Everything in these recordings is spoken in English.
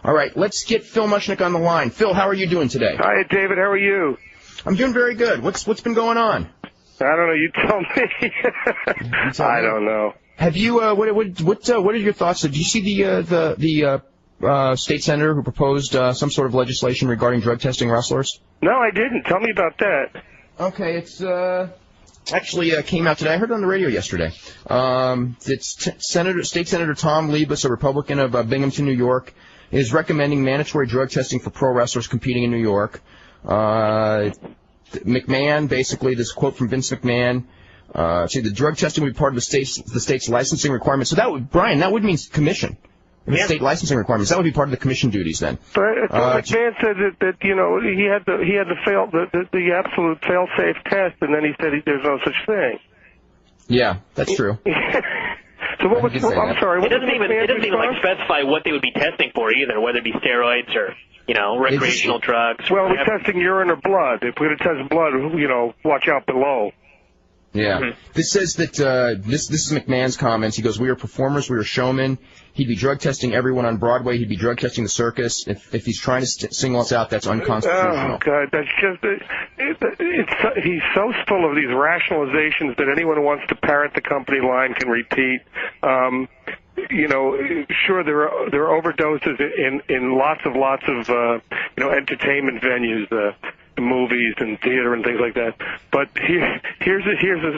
All right, let's get Phil Mushnik on the line. Phil, how are you doing today? Hi, David. How are you? I'm doing very good. What's been going on? I don't know. You tell me. I don't know. Have you? What are your thoughts? Did you see the state senator who proposed some sort of legislation regarding drug testing wrestlers? No, I didn't. Tell me about that. Okay, it's actually came out today. I heard it on the radio yesterday. It's State Senator Tom Liebus, a Republican of Binghamton, New York, is recommending mandatory drug testing for pro wrestlers competing in New York. McMahon, basically, this quote from Vince McMahon. The drug testing would be part of the state's licensing requirements. So that would mean commission. Yeah. State licensing requirements. That would be part of the commission duties then. But McMahon said that he had the absolute fail-safe test, and then he said there's no such thing. Yeah, that's true. So what was? I'm sorry. It doesn't even like specify what they would be testing for either, whether it be steroids or recreational drugs. Well, we're testing urine or blood. If we're going to test blood, watch out below. Yeah. Mm-hmm. This says that this is McMahon's comments. He goes, "We are performers. We are showmen. He'd be drug testing everyone on Broadway. He'd be drug testing the circus. If he's trying to single us out, that's unconstitutional." Oh God, that's just he's so full of these rationalizations that anyone who wants to parrot the company line can repeat. Sure, there are overdoses in lots of entertainment venues. Movies and theater and things like that, but here's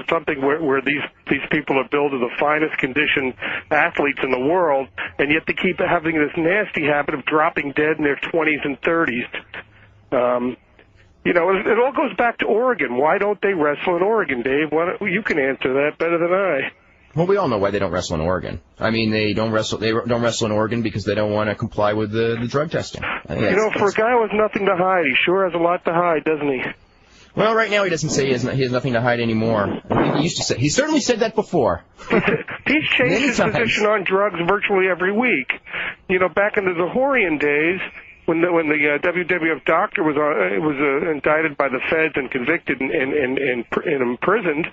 something where these people are billed as the finest conditioned athletes in the world, and yet they keep having this nasty habit of dropping dead in their 20s and 30s. It all goes back to Oregon. Why don't they wrestle in Oregon, Dave? You can answer that better than I. Well, we all know why they don't wrestle in Oregon. I mean, they don't wrestle in Oregon because they don't want to comply with the drug testing. For a guy who has nothing to hide, he sure has a lot to hide, doesn't he? Well, right now he doesn't say he has nothing to hide anymore. I think he used to say. He certainly said that before. He's changed his position on drugs virtually every week. Back in the Zahorian days, when the WWF doctor was indicted by the feds and convicted and imprisoned,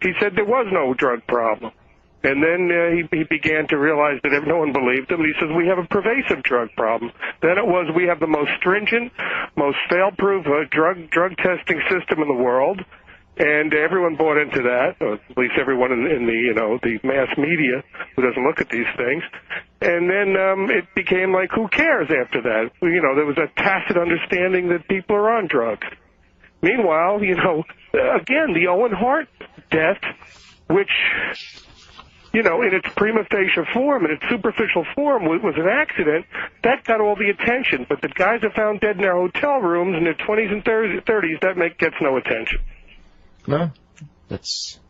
he said there was no drug problem. And then he began to realize that no one believed him. He says, we have a pervasive drug problem. Then it was, we have the most stringent, most fail-proof drug testing system in the world. And everyone bought into that, or at least everyone in the mass media who doesn't look at these things. And then it became like, who cares after that? There was a tacit understanding that people are on drugs. Meanwhile, again, the Owen Hart death, which, in its prima facie form, in its superficial form, was an accident, that got all the attention. But the guys are found dead in their hotel rooms in their 20s and 30s, that gets no attention. No,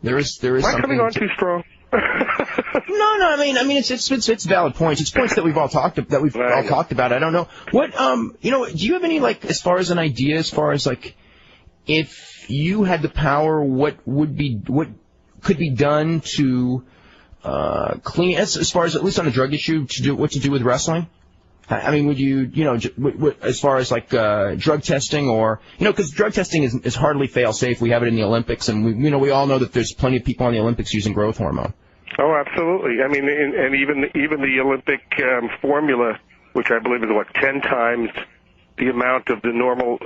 there is. Am I coming on too strong? No. I mean, it's valid points. It's points that we've all talked about. I don't know what. Do you have any as far as an idea, as far as if you had the power, what could be done to clean as far as at least on the drug issue what to do with wrestling? I mean, would you, as far as drug testing or, because drug testing is hardly fail-safe. We have it in the Olympics, and we all know that there's plenty of people on the Olympics using growth hormone. Oh, absolutely. I mean, and even the Olympic formula, which I believe is 10 times the amount of the normal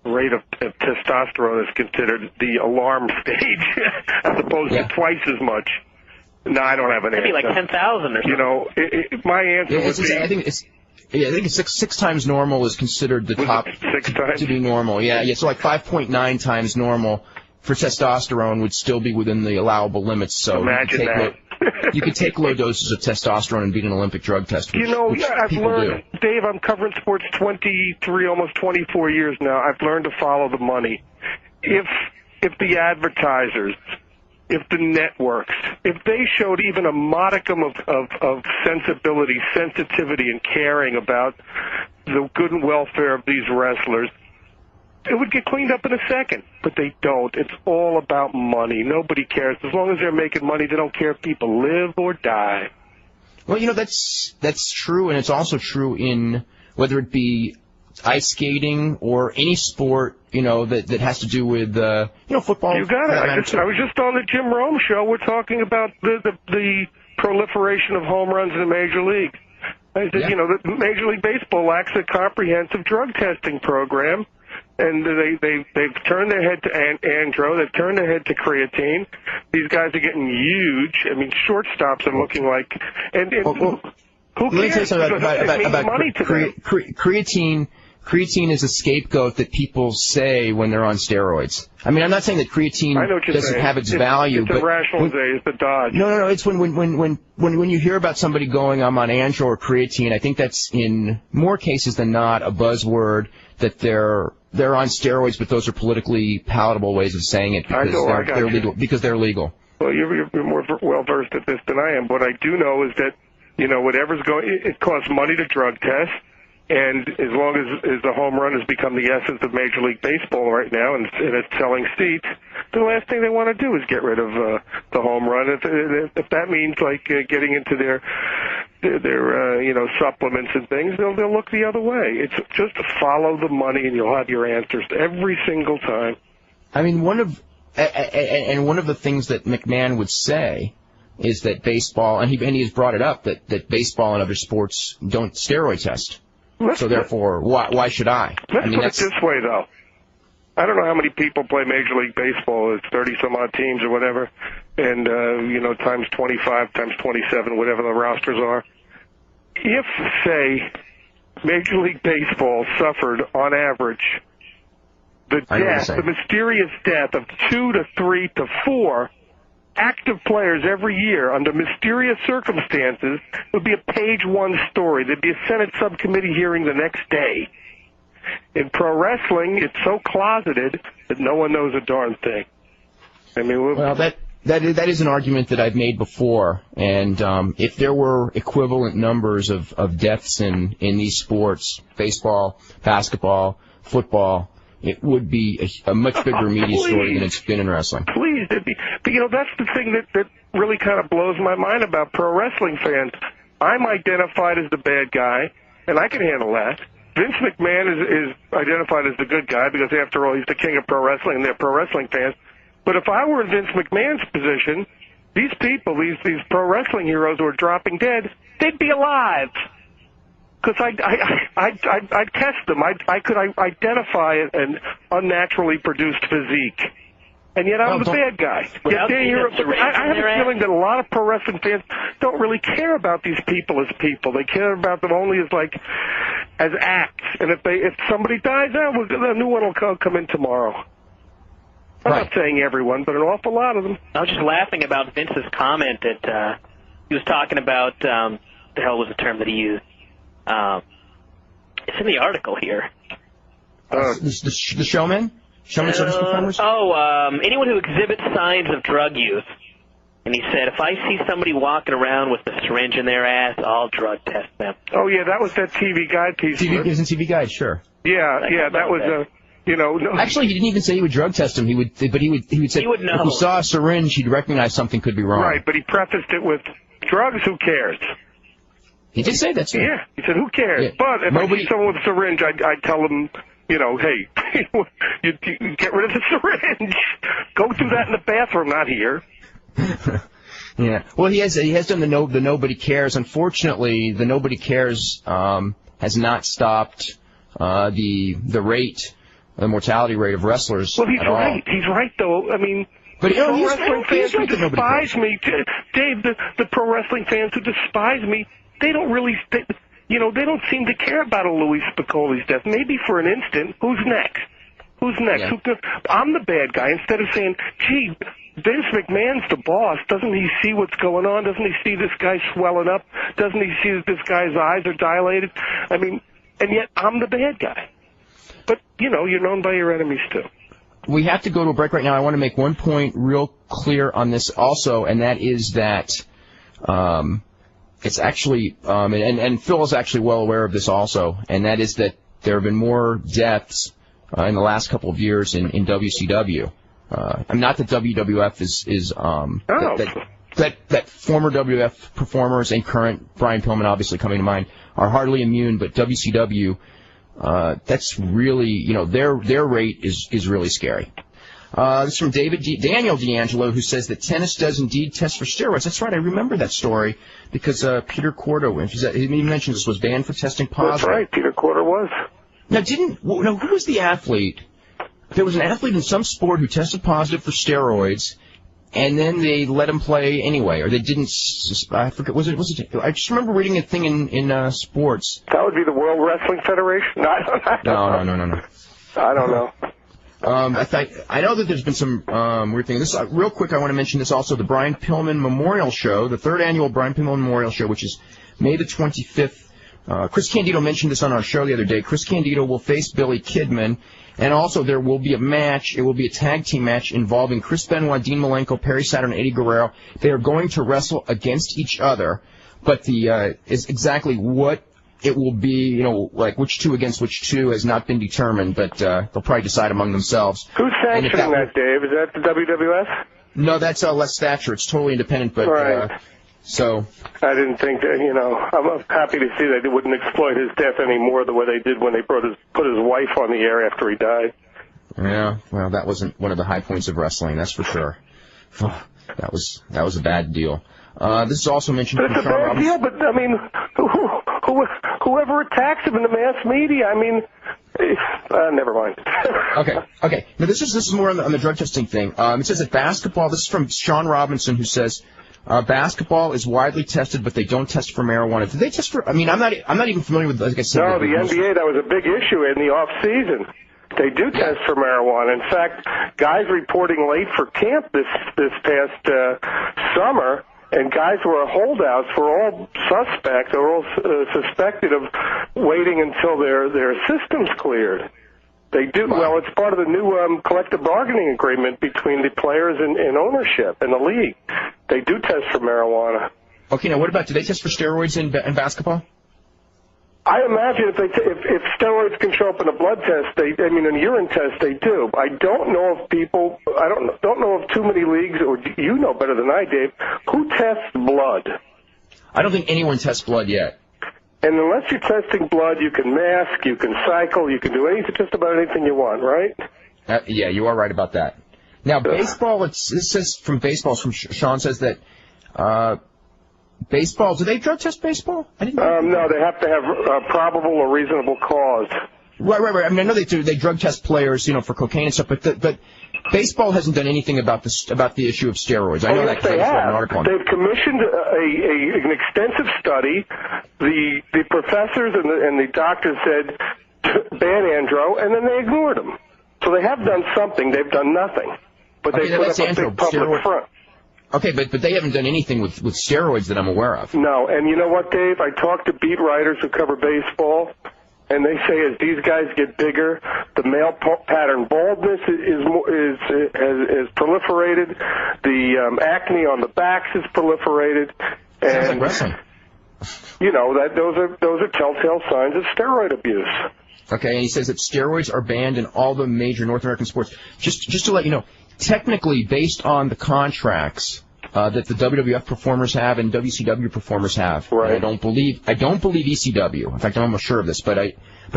rate of testosterone, is considered the alarm stage, as opposed to twice as much. No, I don't have an answer. Maybe 10,000 or something. My answer would be. I think it's six times normal is considered the top to be normal. Yeah. So 5.9 times normal for testosterone would still be within the allowable limits. So imagine that. You could take low doses of testosterone and beat an Olympic drug test. Which I've learned, Dave, I'm covering sports 23, almost 24 years now. I've learned to follow the money. If the advertisers, if the networks, if they showed even a modicum of sensitivity, and caring about the good and welfare of these wrestlers, it would get cleaned up in a second. But they don't. It's all about money. Nobody cares. As long as they're making money, they don't care if people live or die. Well, that's true, and it's also true in whether it be ice skating or any sport, that has to do with, football. You got it. I was just on the Jim Rome show. We're talking about the proliferation of home runs in the major league. I said, the Major League Baseball lacks a comprehensive drug testing program, and they've turned their head to andro. They've turned their head to creatine. These guys are getting huge. I mean, shortstops are looking like. And who cares? Let me tell you something about money to creatine. Creatine is a scapegoat that people say when they're on steroids. I mean, I'm not saying that creatine doesn't have its value, but it's a rationalization. It's a dodge. No. It's when you hear about somebody going, I'm on andro or creatine. I think that's in more cases than not a buzzword that they're on steroids, but those are politically palatable ways of saying it because they're legal. Well, you're more well versed at this than I am. What I do know is that whatever's going, it costs money to drug test. And as long as the home run has become the essence of Major League Baseball right now, and it's selling seats, the last thing they want to do is get rid of the home run. If that means like getting into their supplements and things, they'll look the other way. It's just follow the money, and you'll have your answers every single time. I mean, one of the things that McMahon would say is that baseball, and he has brought it up, that baseball and other sports don't steroid test. So therefore, why should I? Let's put it this way, though. I don't know how many people play Major League Baseball. It's 30-some-odd teams or whatever, and, times 25, times 27, whatever the rosters are. If, say, Major League Baseball suffered, on average, the mysterious death of 2 to 3 to 4 active players every year under mysterious circumstances, it would be a page one story. There'd be a Senate subcommittee hearing the next day. In pro wrestling, it's so closeted that no one knows a darn thing. I mean, that is an argument that I've made before, and if there were equivalent numbers of deaths in these sports, baseball, basketball, football, it would be a much bigger media story than it's been in wrestling. Please. But, that's the thing that really kind of blows my mind about pro wrestling fans. I'm identified as the bad guy, and I can handle that. Vince McMahon is identified as the good guy because, after all, he's the king of pro wrestling, and they're pro wrestling fans. But if I were in Vince McMahon's position, these people, these pro wrestling heroes who are dropping dead, they'd be alive. Because I'd test them. I could identify an unnaturally produced physique. And yet I'm the bad guy. I have a feeling that a lot of pro wrestling fans don't really care about these people as people. They care about them only as acts. And if somebody dies, a new one will come in tomorrow. I'm not saying everyone, but an awful lot of them. I was just laughing about Vince's comment that he was talking about, the hell was the term that he used? It's in the article here. The showman? Showman service performers? Anyone who exhibits signs of drug use. And he said, if I see somebody walking around with a syringe in their ass, I'll drug test them. Oh, yeah, that was that TV Guide piece. It was in TV Guide, sure. Yeah, that was no. Actually, he didn't even say he would drug test him. He would say if he saw a syringe, he'd recognize something could be wrong. Right, but he prefaced it with drugs. Who cares? He did say that, sir. Yeah, he said, who cares? Yeah. But if I see someone with a syringe, I'd tell them, hey, you get rid of the syringe. Go do that in the bathroom, not here. Yeah. Well, he has done the nobody cares. Unfortunately, the nobody cares has not stopped the mortality rate of wrestlers. Well, he's right. He's right, though. I mean, but pro wrestling fans who despise me, Dave, the pro wrestling fans who despise me, they don't really, they don't seem to care about a Louis Spicoli's death. Maybe for an instant. Who's next? Who's next? Yeah. I'm the bad guy. Instead of saying, gee, Vince McMahon's the boss. Doesn't he see what's going on? Doesn't he see this guy swelling up? Doesn't he see that this guy's eyes are dilated? I mean, and yet I'm the bad guy. But, you're known by your enemies, too. We have to go to a break right now. I want to make one point real clear on this also, and that is that it's actually, and Phil is actually well aware of this also, and that is that there have been more deaths in the last couple of years in WCW. I'm not that WWF is that former WWF performers and current, Brian Pillman obviously coming to mind, are hardly immune, but WCW, that's really, their rate is really scary. This is from Daniel D'Angelo, who says that tennis does indeed test for steroids. That's right. I remember that story because Peter Cordo, he mentioned this, was banned for testing positive. That's right. Peter Cordo was. Now, who was the athlete? There was an athlete in some sport who tested positive for steroids, and then they let him play anyway, or they didn't. I forget. Was it? I just remember reading a thing in sports. That would be the World Wrestling Federation. No. I don't know. I know that there's been some weird things. This real quick, I want to mention this also. The Brian Pillman Memorial Show, the third annual Brian Pillman Memorial Show, which is May the 25th. Chris Candido mentioned this on our show the other day. Chris Candido will face Billy Kidman. And also, there will be a match. It will be a tag team match involving Chris Benoit, Dean Malenko, Perry Saturn, and Eddie Guerrero. They are going to wrestle against each other, but is exactly what it will be, like which two against which two has not been determined, but they'll probably decide among themselves. Who's sanctioning that, Dave? Is that the WWF? No, that's Les Thatcher. It's totally independent, but right. So I didn't think that, I'm happy to see that they wouldn't exploit his death anymore the way they did when they put his wife on the air after he died. Yeah, well, that wasn't one of the high points of wrestling, that's for sure. That was a bad deal. This is also mentioned. But it's a bad deal, but I mean, whoever attacks him in the mass media, I mean, never mind. Okay. Now this is more on the drug testing thing. It says that basketball. This is from Sean Robinson, who says. Basketball is widely tested, but they don't test for marijuana. Do they test for? I mean, I'm not even familiar with. Like I said, no, the NBA, that was a big issue in the off season. They do test for marijuana. In fact, guys reporting late for camp this past summer, and guys who are holdouts were all suspect or all suspected of waiting until their systems cleared. They do. Well, it's part of the new collective bargaining agreement between the players and ownership and the league. They do test for marijuana. Okay, now what about, do they test for steroids in basketball? I imagine if steroids can show up in a blood test, in a urine test, they do. I don't know if don't know of too many leagues, or you know better than I, Dave, who tests blood. I don't think anyone tests blood yet. And unless you're testing blood, you can mask, you can cycle, you can do just about anything you want, right? Yeah, you are right about that. Now, baseball, this says from baseball, Sean says that baseball, do they drug test baseball? I didn't know. No, they have to have probable or reasonable cause. Right. I mean, I know they do. They drug test players, for cocaine and stuff, but baseball hasn't done anything about the issue of steroids. I know that they have. An article. They've commissioned an extensive study. The professors and the doctors said ban andro, and then they ignored them. So they have done something. They've done nothing. But they put up a big public front. Okay, but they haven't done anything with steroids that I'm aware of. No, and you know what, Dave? I talked to beat writers who cover baseball, and they say as these guys get bigger, the male pattern baldness is proliferated, the acne on the backs is proliferated, and sounds like wrestling. Those are telltale signs of steroid abuse. Okay, and he says that steroids are banned in all the major North American sports. Just to let you know, technically, based on the contracts that the WWF performers have and WCW performers have, right. I don't believe ECW. In fact, I'm almost sure of this, but I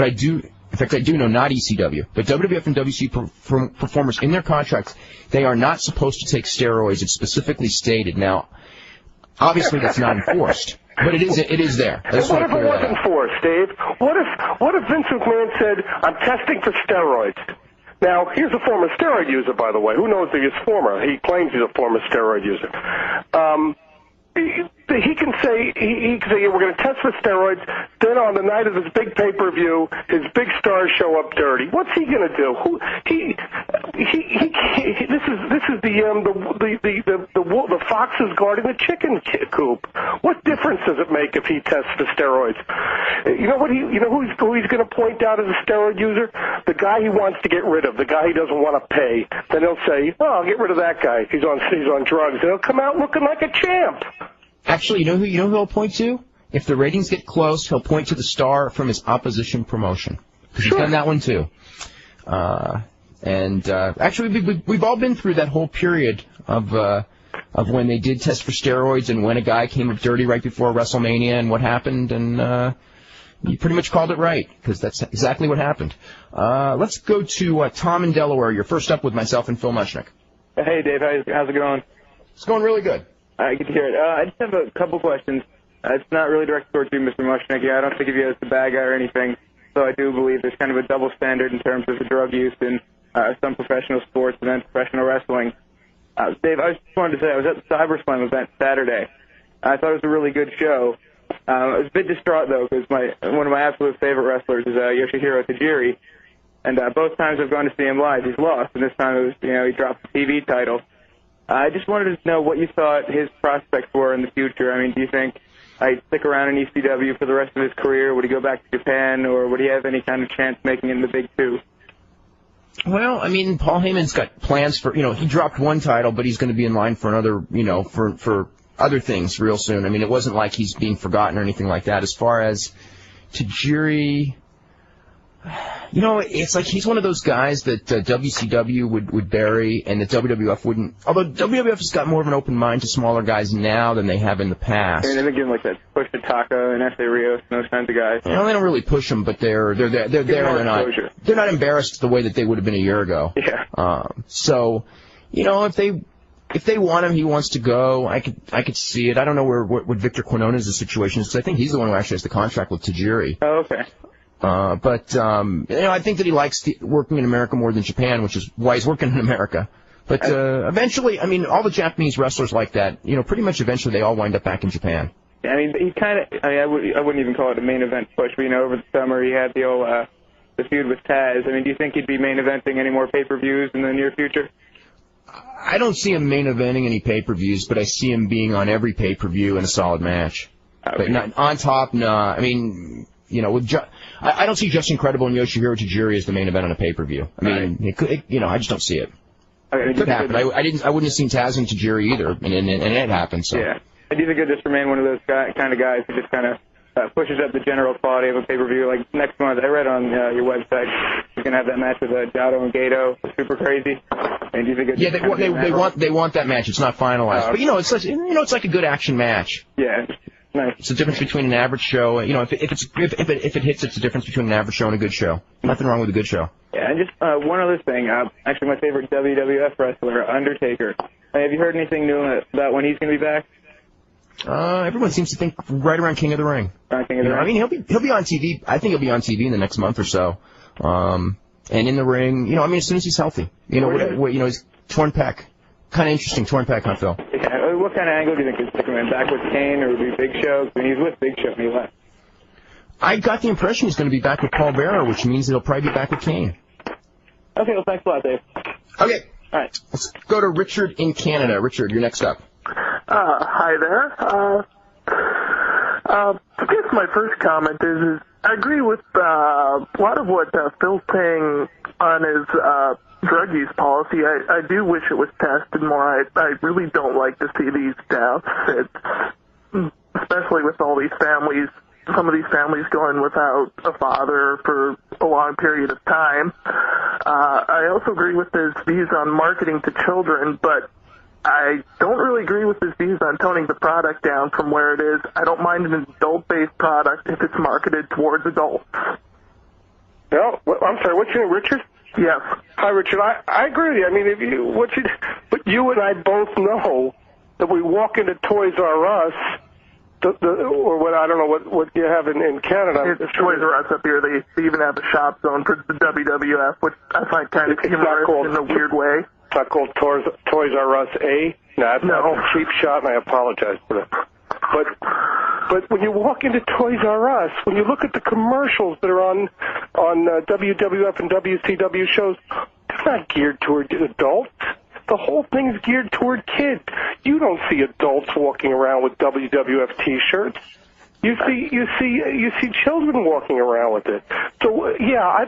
do. In fact, I do know not ECW, but WWF and WC performers in their contracts, they are not supposed to take steroids. It's specifically stated. Now, obviously, that's not enforced. But it is there. What if it wasn't enforced, Dave? What if Vince McMahon said, I'm testing for steroids? Now, here's a former steroid user, by the way. Who knows if he's former? He claims he's a former steroid user. He can say, we're going to test for steroids. Then on the night of his big pay-per-view, his big stars show up dirty. What's he going to do? This is the foxes guarding the chicken coop. What difference does it make if he tests for steroids? You know who he's going to point out as a steroid user? The guy he wants to get rid of, the guy he doesn't want to pay. Then he'll say, "Oh, I'll get rid of that guy. He's on drugs." And he'll come out looking like a champ. Actually, you know who he'll point to? If the ratings get close, he'll point to the star from his opposition promotion. Because he's done that one too. Actually, we've all been through that whole period of when they did test for steroids and when a guy came up dirty right before WrestleMania and what happened. And You pretty much called it right, because that's exactly what happened. Let's go to Tom in Delaware. You're first up with myself and Phil Mushnik. Hey, Dave. How's it going? It's going really good. All right, good to hear it. I just have a couple questions. It's not really directed towards you, Mr. Mushnik. I don't think of you as the bad guy or anything, so I do believe there's kind of a double standard in terms of the drug use in some professional sports and then professional wrestling. Dave, I just wanted to say I was at the CyberSlam event Saturday. I thought it was a really good show. I was a bit distraught, though, because one of my absolute favorite wrestlers is Yoshihiro Tajiri, and both times I've gone to see him live, he's lost, and this time it was, he dropped the TV title. I just wanted to know what you thought his prospects were in the future. I mean, do you think I'd stick around in ECW for the rest of his career? Would he go back to Japan, or would he have any kind of chance making it in the Big Two? Well, I mean, Paul Heyman's got plans for, he dropped one title, but he's going to be in line for another, for other things real soon. I mean, it wasn't like he's being forgotten or anything like that. As far as Tajiri, it's like he's one of those guys that WCW would bury and that WWF wouldn't. Although WWF has got more of an open mind to smaller guys now than they have in the past. I mean, they've been giving like that push to Taka and S.A. Rios and those kinds of guys. They don't really push them, but they're there. They're not embarrassed the way that they would have been a year ago. Yeah. So, if they want him, he wants to go. I could see it. I don't know what Victor Quinones' situation is. I think he's the one who actually has the contract with Tajiri. Oh, okay. But I think that he likes working in America more than Japan, which is why he's working in America. But eventually, I mean, all the Japanese wrestlers like that, pretty much eventually they all wind up back in Japan. Yeah, I mean, he kind of, I wouldn't even call it a main event push, but, over the summer he had the old, the feud with Taz. I mean, do you think he'd be main eventing any more pay-per-views in the near future? I don't see him main eventing any pay-per-views, but I see him being on every pay-per-view in a solid match. Okay. But not on top, no. I mean, I don't see Justin Credible and Yoshihiro Tajiri as the main event on a pay-per-view. I mean, I just don't see it. Okay, it could happen. I wouldn't have seen Taz and Tajiri either, and it happened. So. Yeah, I do think it just remain one of those kind of guys who just kind of pushes up the general quality of a pay-per-view. Like next month, I read on your website you're gonna have that match with Jado and Gato, super crazy. And do you think it's they want that match. It's not finalized, but it's like a good action match. Yeah. Nice. It's the difference between an average show. If it hits, it's the difference between an average show and a good show. Nothing wrong with a good show. Yeah, and just one other thing. Actually, my favorite WWF wrestler, Undertaker. Have you heard anything new about when he's going to be back? Everyone seems to think right around King of the Ring. King of the Ring. I mean, he'll be on TV. I think he'll be on TV in the next month or so. And in the ring, as soon as he's healthy. He's torn pec. Kind of interesting, torn pec, huh, Phil? Yeah. What kind of angle do you think is sticking him back with Kane, or would be Big Show? I mean, he's with Big Show when he left. I got the impression he's going to be back with Paul Bearer, which means he'll probably be back with Kane. Okay, well, thanks a lot, Dave. Okay. All right. Let's go to Richard in Canada. Richard, you're next up. Hi there. I guess my first comment is I agree with a lot of what Phil's saying on his drug use policy. I do wish it was tested more. I really don't like to see these deaths, especially with all these families. Some of these families going without a father for a long period of time. I also agree with his views on marketing to children, but I don't really agree with his views on toning the product down from where it is. I don't mind an adult-based product if it's marketed towards adults. No, I'm sorry, what's your name, Richard? Yes. Hi, Richard. I agree with you. I mean, but you and I both know that we walk into Toys R Us, or what, I don't know what you have in Canada. It's Toys R Us up here. They even have a shop zone for the WWF, which I find kind of humorous in a weird way. It's not called Toys R Us A? No, it's not a cheap shot, and I apologize for that. But when you walk into Toys R Us, when you look at the commercials that are on WWF and WCW shows, they're not geared toward adults. The whole thing's geared toward kids. You don't see adults walking around with WWF T-shirts. You see children walking around with it. So yeah,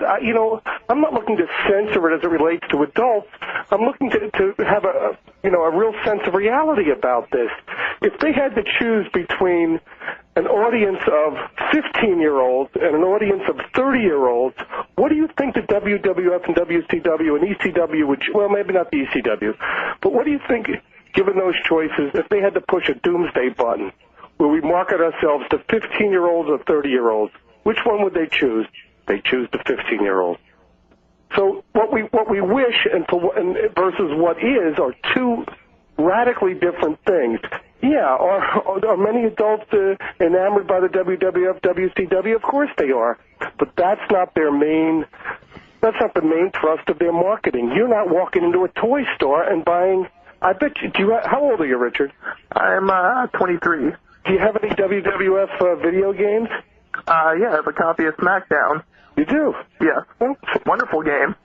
I'm not looking to censor it as it relates to adults. I'm looking to have a real sense of reality about this. If they had to choose between an audience of 15-year-olds and an audience of 30-year-olds, what do you think the WWF and WCW and ECW would? Well, maybe not the ECW, but what do you think, given those choices, if they had to push a doomsday button? Will we market ourselves to 15-year-olds or 30-year-olds? which one would they choose? They choose the 15-year-old. So what we wish and versus what is are two radically different things. Yeah, are many adults enamored by the WWF, WCW? Of course they are, but that's not their main. That's not the main thrust of their marketing. You're not walking into a toy store and buying. I bet you. How old are you, Richard? I'm 23. Do you have any WWF video games? Yeah, I have a copy of SmackDown. You do? Yeah. Wonderful game.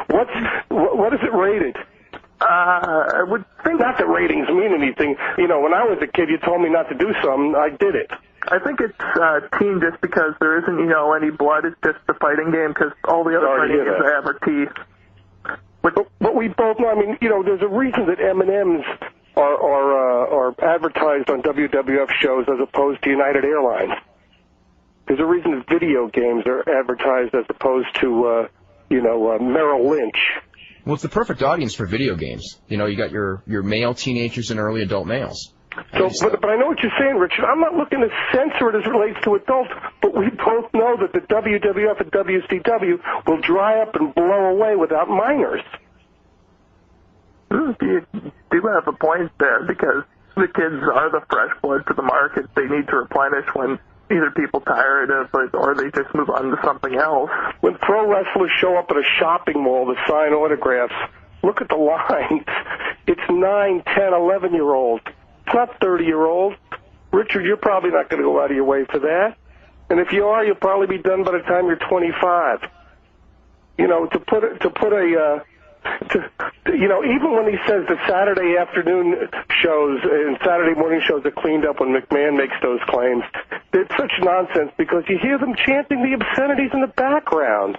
What is it rated? I would think... Not that ratings mean anything. You know, when I was a kid, you told me not to do something. I did it. I think it's teen just because there isn't, any blood. It's just the fighting game because all the other fighting games I have are T. But we both know, there's a reason that M&Ms are advertised on WWF shows as opposed to United Airlines. There's a reason that video games are advertised as opposed to, Merrill Lynch. Well, it's the perfect audience for video games. You got your male teenagers and early adult males. So, but I know what you're saying, Richard. I'm not looking to censor it as it relates to adults, but we both know that the WWF and WCW will dry up and blow away without minors. You do have a point there because the kids are the fresh blood to the market. They need to replenish when either people tired of it or they just move on to something else. When pro wrestlers show up at a shopping mall to sign autographs, look at the lines. It's 9, 10, 11-year-olds. It's not 30-year-olds. Richard, you're probably not going to go out of your way for that. And if you are, you'll probably be done by the time you're 25. Even when he says the Saturday afternoon shows and Saturday morning shows are cleaned up when McMahon makes those claims, it's such nonsense because you hear them chanting the obscenities in the background.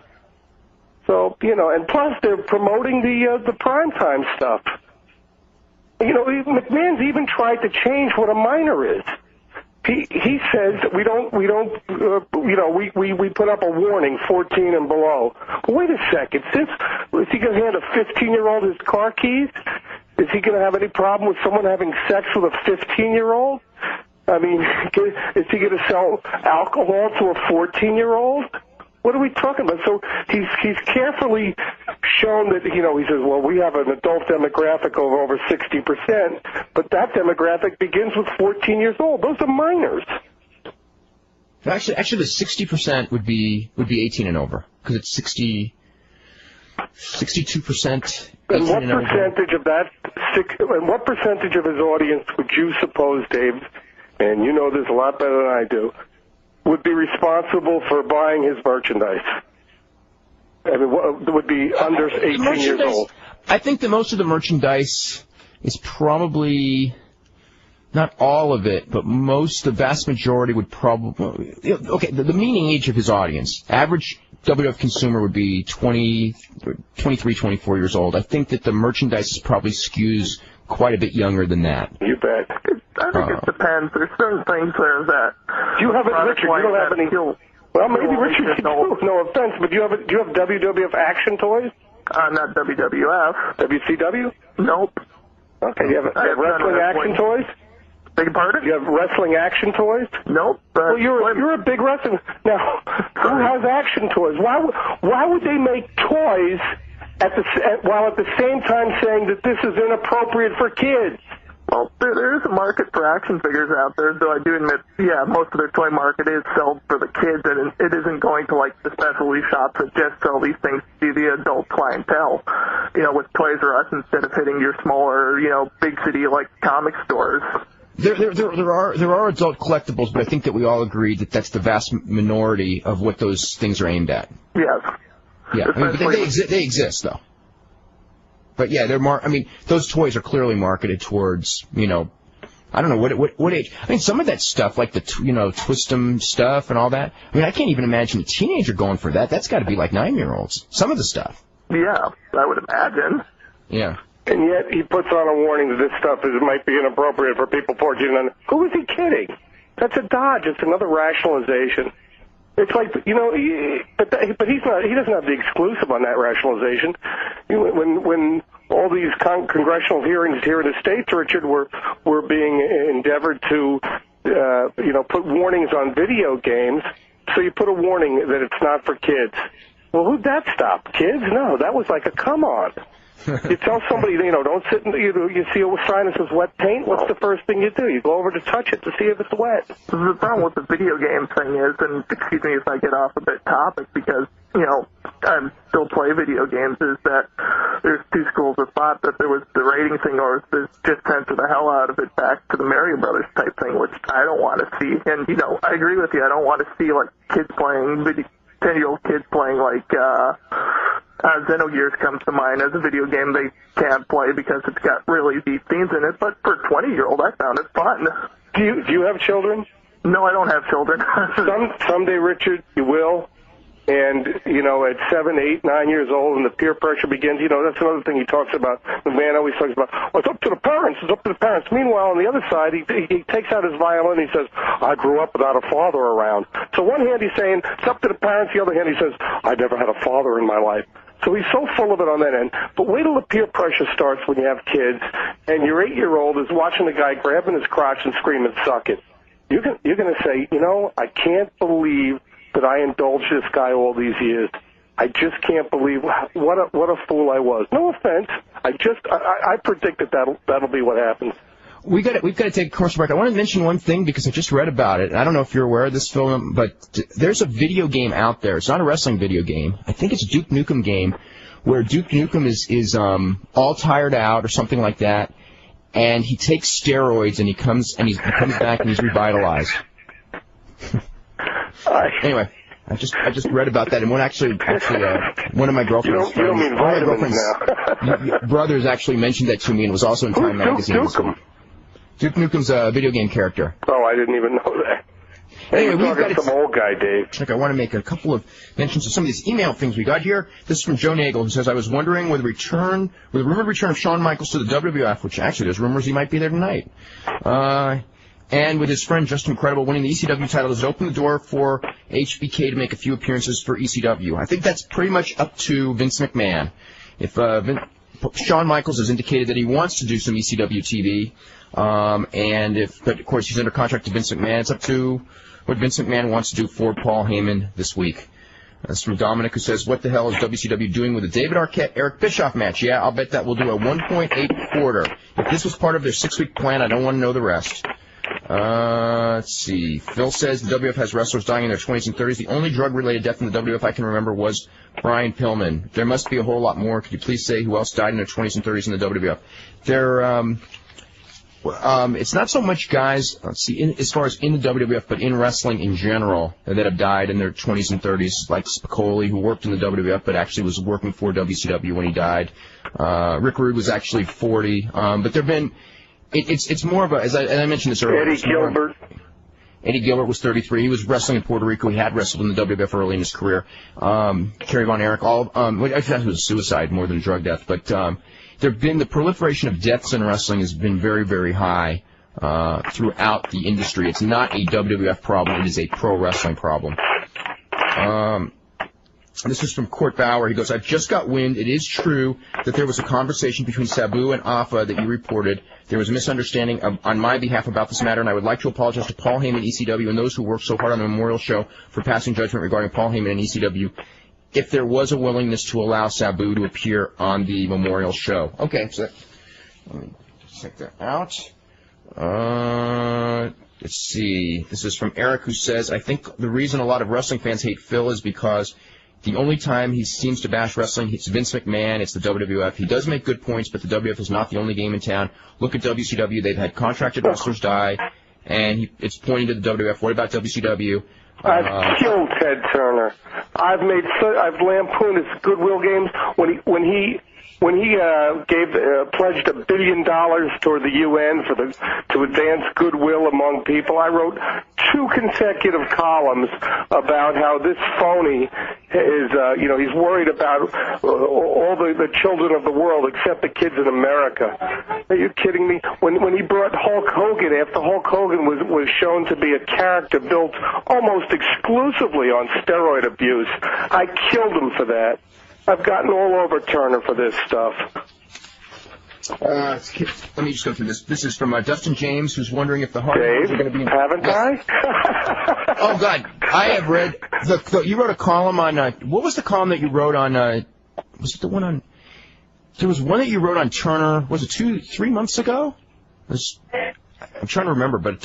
So, and plus they're promoting the primetime stuff. McMahon's even tried to change what a minor is. He says that we put up a warning, 14 and below. Wait a second, is he going to hand a 15-year-old his car keys? Is he going to have any problem with someone having sex with a 15-year-old? Is he going to sell alcohol to a 14-year-old? What are we talking about? So he's carefully shown that, he says, well, we have an adult demographic of over 60%, but that demographic begins with 14 years old. Those are minors. Actually, the 60% would be 18 and over, because it's 62%. And what percentage of that, and what percentage of his audience would you suppose, Dave, and you know this a lot better than I do, would be responsible for buying his merchandise? Would be under 18 years old. I think that most of the merchandise is probably, not all of it, but the vast majority would probably, okay, the meaning age of his audience, average WWF consumer would be 23, 24 years old. I think that the merchandise probably skews quite a bit younger than that. You bet. I think it depends. There's certain things there that... Do you have it, Richard? You don't have any... Well, maybe Richard, no offense, but do you have WWF action toys? Not WWF. WCW? Nope. Okay, you have wrestling action toys? Beg your pardon? You have wrestling action toys? Nope. Well, you're a big wrestling... Now, who has action toys? Why would they make toys while at the same time saying that this is inappropriate for kids? Well, there is a market for action figures out there, though I do admit, most of their toy market is sold for the kids, and it isn't going to, the specialty shops that just sell these things to the adult clientele, with Toys R Us instead of hitting your smaller, big city, comic stores. There are adult collectibles, but I think that we all agree that that's the vast minority of what those things are aimed at. Yes. Yeah, but they exist, though. But yeah, those toys are clearly marketed towards, I don't know what age. Some of that stuff, like the Twist-em stuff and all that. I can't even imagine a teenager going for that. That's got to be like 9-year-olds. Some of the stuff. Yeah, I would imagine. Yeah. And yet he puts on a warning that this stuff might be inappropriate for people 14 and under. Who is he kidding? That's a dodge. It's another rationalization. It's like, but he's not. He doesn't have the exclusive on that rationalization. When all these congressional hearings here in the states, Richard, were being endeavored to put warnings on video games. So you put a warning that it's not for kids. Well, who'd that stop? Kids? No, that was like a come on. You tell somebody, don't sit in you see a sign that says wet paint, what's the first thing you do? You go over to touch it to see if it's wet. The problem with the video game thing is, and excuse me if I get off a bit topic, because, I still play video games, is that there's two schools of thought, that there was the rating thing, or there's just censor the hell out of it back to the Mario Brothers type thing, which I don't want to see. And, I agree with you, I don't want to see, like, kids playing, 10-year-old kids playing, like, Xenogears comes to mind as a video game they can't play because it's got really deep themes in it, but for a 20-year-old, I found it fun. Do you have children? No, I don't have children. Someday, Richard, you will. And, at 7, 8, 9 years old, and the peer pressure begins, that's another thing he talks about. The man always talks about, well, it's up to the parents, it's up to the parents. Meanwhile, on the other side, he takes out his violin and he says, I grew up without a father around. So one hand he's saying, it's up to the parents, the other hand he says, I never had a father in my life. So he's so full of it on that end. But wait till the peer pressure starts when you have kids, and your 8-year-old is watching the guy grabbing his crotch and screaming, suck it. You're going to say, I can't believe that I indulged this guy all these years. I just can't believe what a fool I was. No offense. I predict that'll be what happens. We've got to take a commercial break. I want to mention one thing because I just read about it. I don't know if you're aware of this film, but there's a video game out there. It's not a wrestling video game. I think it's a Duke Nukem game where Duke Nukem is all tired out or something like that, and he takes steroids and he comes back and he's revitalized. Anyway, I just read about that, and one of my girlfriend's brothers actually mentioned that to me, and it was also in Time Magazine. Duke Nukem's a video game character. Oh, I didn't even know that. Anyway, we've got some old guy, Dave. I want to make a couple of mentions of some of these email things we got here. This is from Joe Nagel, who says, I was wondering with the rumored return of Shawn Michaels to the WWF, which actually there's rumors he might be there tonight, and with his friend Just Incredible winning the ECW title, does it open the door for HBK to make a few appearances for ECW? I think that's pretty much up to Vince McMahon. If Shawn Michaels has indicated that he wants to do some ECW TV, but of course he's under contract to Vince McMahon, it's up to what Vince McMahon wants to do for Paul Heyman this week. That's from Dominic, who says, what the hell is WCW doing with the David Arquette, Eric Bischoff match? Yeah, I'll bet that will do a 1.8 quarter. If this was part of their 6-week plan, I don't want to know the rest. Let's see. Phil says the WWF has wrestlers dying in their 20s and 30s. The only drug-related death in the WWF I can remember was Brian Pillman. There must be a whole lot more. Could you please say who else died in their 20s and 30s in the WWF? It's not so much guys, as far as in the WWF, but in wrestling in general that have died in their 20s and 30s, like Spicoli, who worked in the WWF but actually was working for WCW when he died. Rick Rude was actually 40. But there have been... It's more of a, as I mentioned this earlier. Eddie Gilbert was 33. He was wrestling in Puerto Rico. He had wrestled in the WWF early in his career. Kerry Von Erich, I think it was a suicide more than a drug death. But there have been the proliferation of deaths in wrestling has been very, very high throughout the industry. It's not a WWF problem. It is a pro wrestling problem. This is from Court Bauer. He goes, I've just got wind. It is true that there was a conversation between Sabu and Afa that you reported. There was a misunderstanding on my behalf about this matter, and I would like to apologize to Paul Heyman, ECW, and those who worked so hard on the Memorial Show for passing judgment regarding Paul Heyman and ECW, if there was a willingness to allow Sabu to appear on the Memorial Show. Okay, so let me check that out. Let's see. This is from Eric, who says, I think the reason a lot of wrestling fans hate Phil is because the only time he seems to bash wrestling, it's Vince McMahon, it's the WWF. He does make good points, but the WWF is not the only game in town. Look at WCW. They've had contracted wrestlers die, and it's pointing to the WWF. What about WCW? I've killed Ted Turner. I've lampooned his Goodwill games when he pledged $1 billion toward the UN to advance goodwill among people. I wrote 2 consecutive columns about how this phony is, he's worried about all the children of the world except the kids in America. Are you kidding me? When he brought Hulk Hogan, after Hulk Hogan was shown to be a character built almost exclusively on steroid abuse, I killed him for that. I've gotten all over Turner for this stuff. Let me just go through this. This is from Dustin James, who's wondering if the Hardys are going to be. Haven't I? Oh God, I have read. You wrote a column on. What was the column that you wrote on? Was it the one on? There was one that you wrote on Turner. Was it 3 months ago? I'm trying to remember, but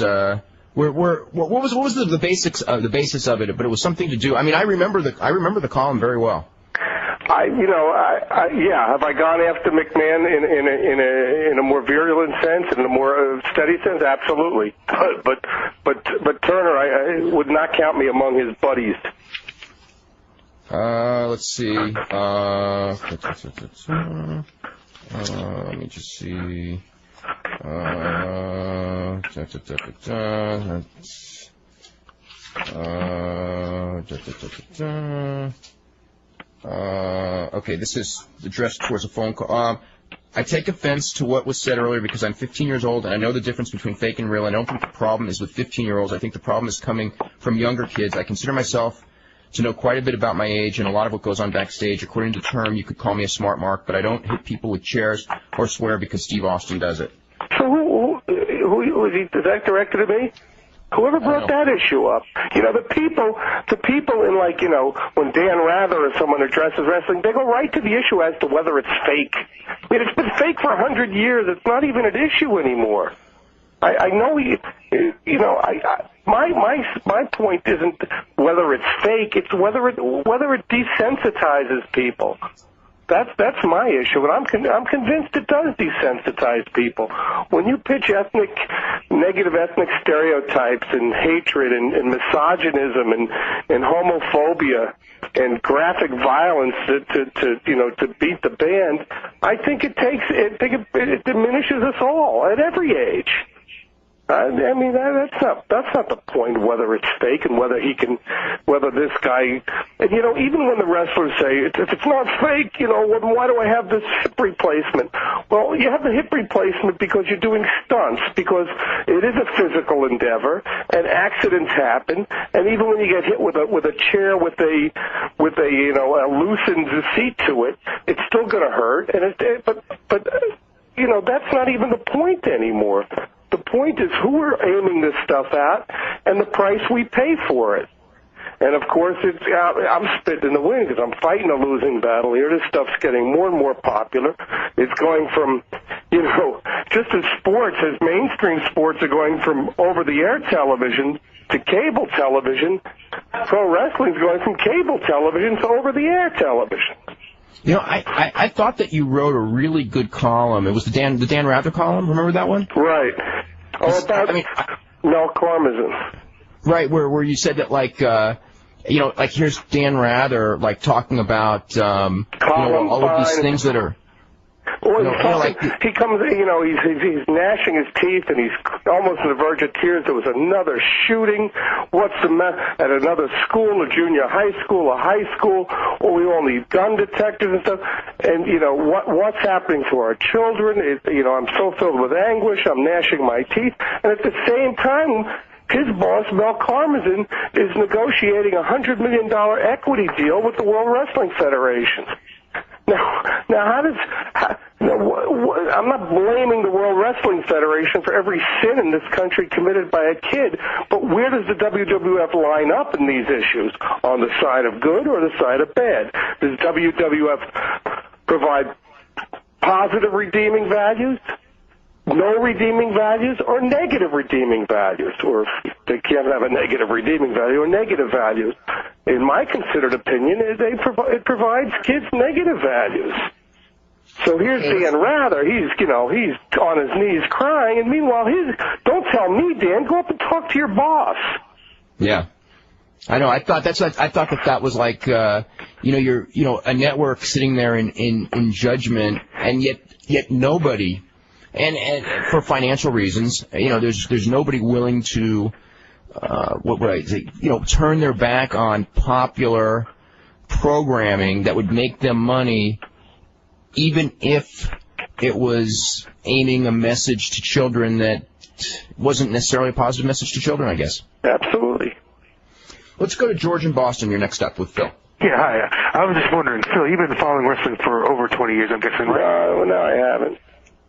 what was the basics of the basis of it? But it was something to do. I mean, I remember the column very well. Have I gone after McMahon in a more virulent sense, in a more steady sense? Absolutely. But Turner, I would not count me among his buddies. Let's see. Let me just see. Okay, this is addressed towards a phone call. I take offense to what was said earlier because I'm 15 years old and I know the difference between fake and real. I don't think the problem is with 15-year-olds. I think the problem is coming from younger kids. I consider myself to know quite a bit about my age and a lot of what goes on backstage. According to the term, you could call me a smart mark, but I don't hit people with chairs or swear because Steve Austin does it. So who is that directed at me? Whoever brought that issue up, the people in when Dan Rather or someone addresses wrestling, they go right to the issue as to whether it's fake. I mean, it's been fake for 100 years. It's not even an issue anymore. I know my point isn't whether it's fake. It's whether it desensitizes people. That's my issue, and I'm convinced it does desensitize people. When you pitch negative ethnic stereotypes and hatred and misogynism and homophobia and graphic violence to beat the band, I think it diminishes us all at every age. I mean, that's not the point, whether it's fake and whether this guy, and even when the wrestlers say, if it's not fake, why do I have this hip replacement? Well, you have the hip replacement because you're doing stunts, because it is a physical endeavor, and accidents happen, and even when you get hit with a chair with a loosened seat to it, it's still going to hurt, and but that's not even the point anymore. The point is who we're aiming this stuff at and the price we pay for it. And, of course, I'm spitting in the wind because I'm fighting a losing battle here. This stuff's getting more and more popular. It's going from, just as sports, as mainstream sports are going from over-the-air television to cable television, pro wrestling's going from cable television to over-the-air television. I thought that you wrote a really good column. It was the Dan Rather column. Remember that one? Right. About Mel Karmazin. Right, where you said that here's Dan Rather talking about all of these things that are. Well, he comes, he's gnashing his teeth and he's almost on the verge of tears. There was another shooting. At another school, a junior high school, a high school, or we all need gun detectors and stuff. And, what's happening to our children? I'm so filled with anguish. I'm gnashing my teeth. And at the same time, his boss, Mel Karmazin, is negotiating a $100 million equity deal with the World Wrestling Federation. I'm not blaming the World Wrestling Federation for every sin in this country committed by a kid, but where does the WWF line up in these issues? On the side of good or the side of bad? Does WWF provide positive redeeming values, no redeeming values, or negative redeeming values? Or if they can't have a negative redeeming value, or negative values. In my considered opinion, it provides kids negative values. So here's Dan Rather. He's on his knees crying, and meanwhile, don't tell me, Dan. Go up and talk to your boss. Yeah, I know. I thought that was like you're a network sitting there in judgment, and yet nobody, and for financial reasons, there's nobody willing to turn their back on popular programming that would make them money, even if it was aiming a message to children that wasn't necessarily a positive message to children, I guess. Absolutely. Let's go to George in Boston. You're next up with Phil. Yeah, hi. I was just wondering, Phil, you've been following wrestling for over 20 years, I'm guessing, right? No, I haven't.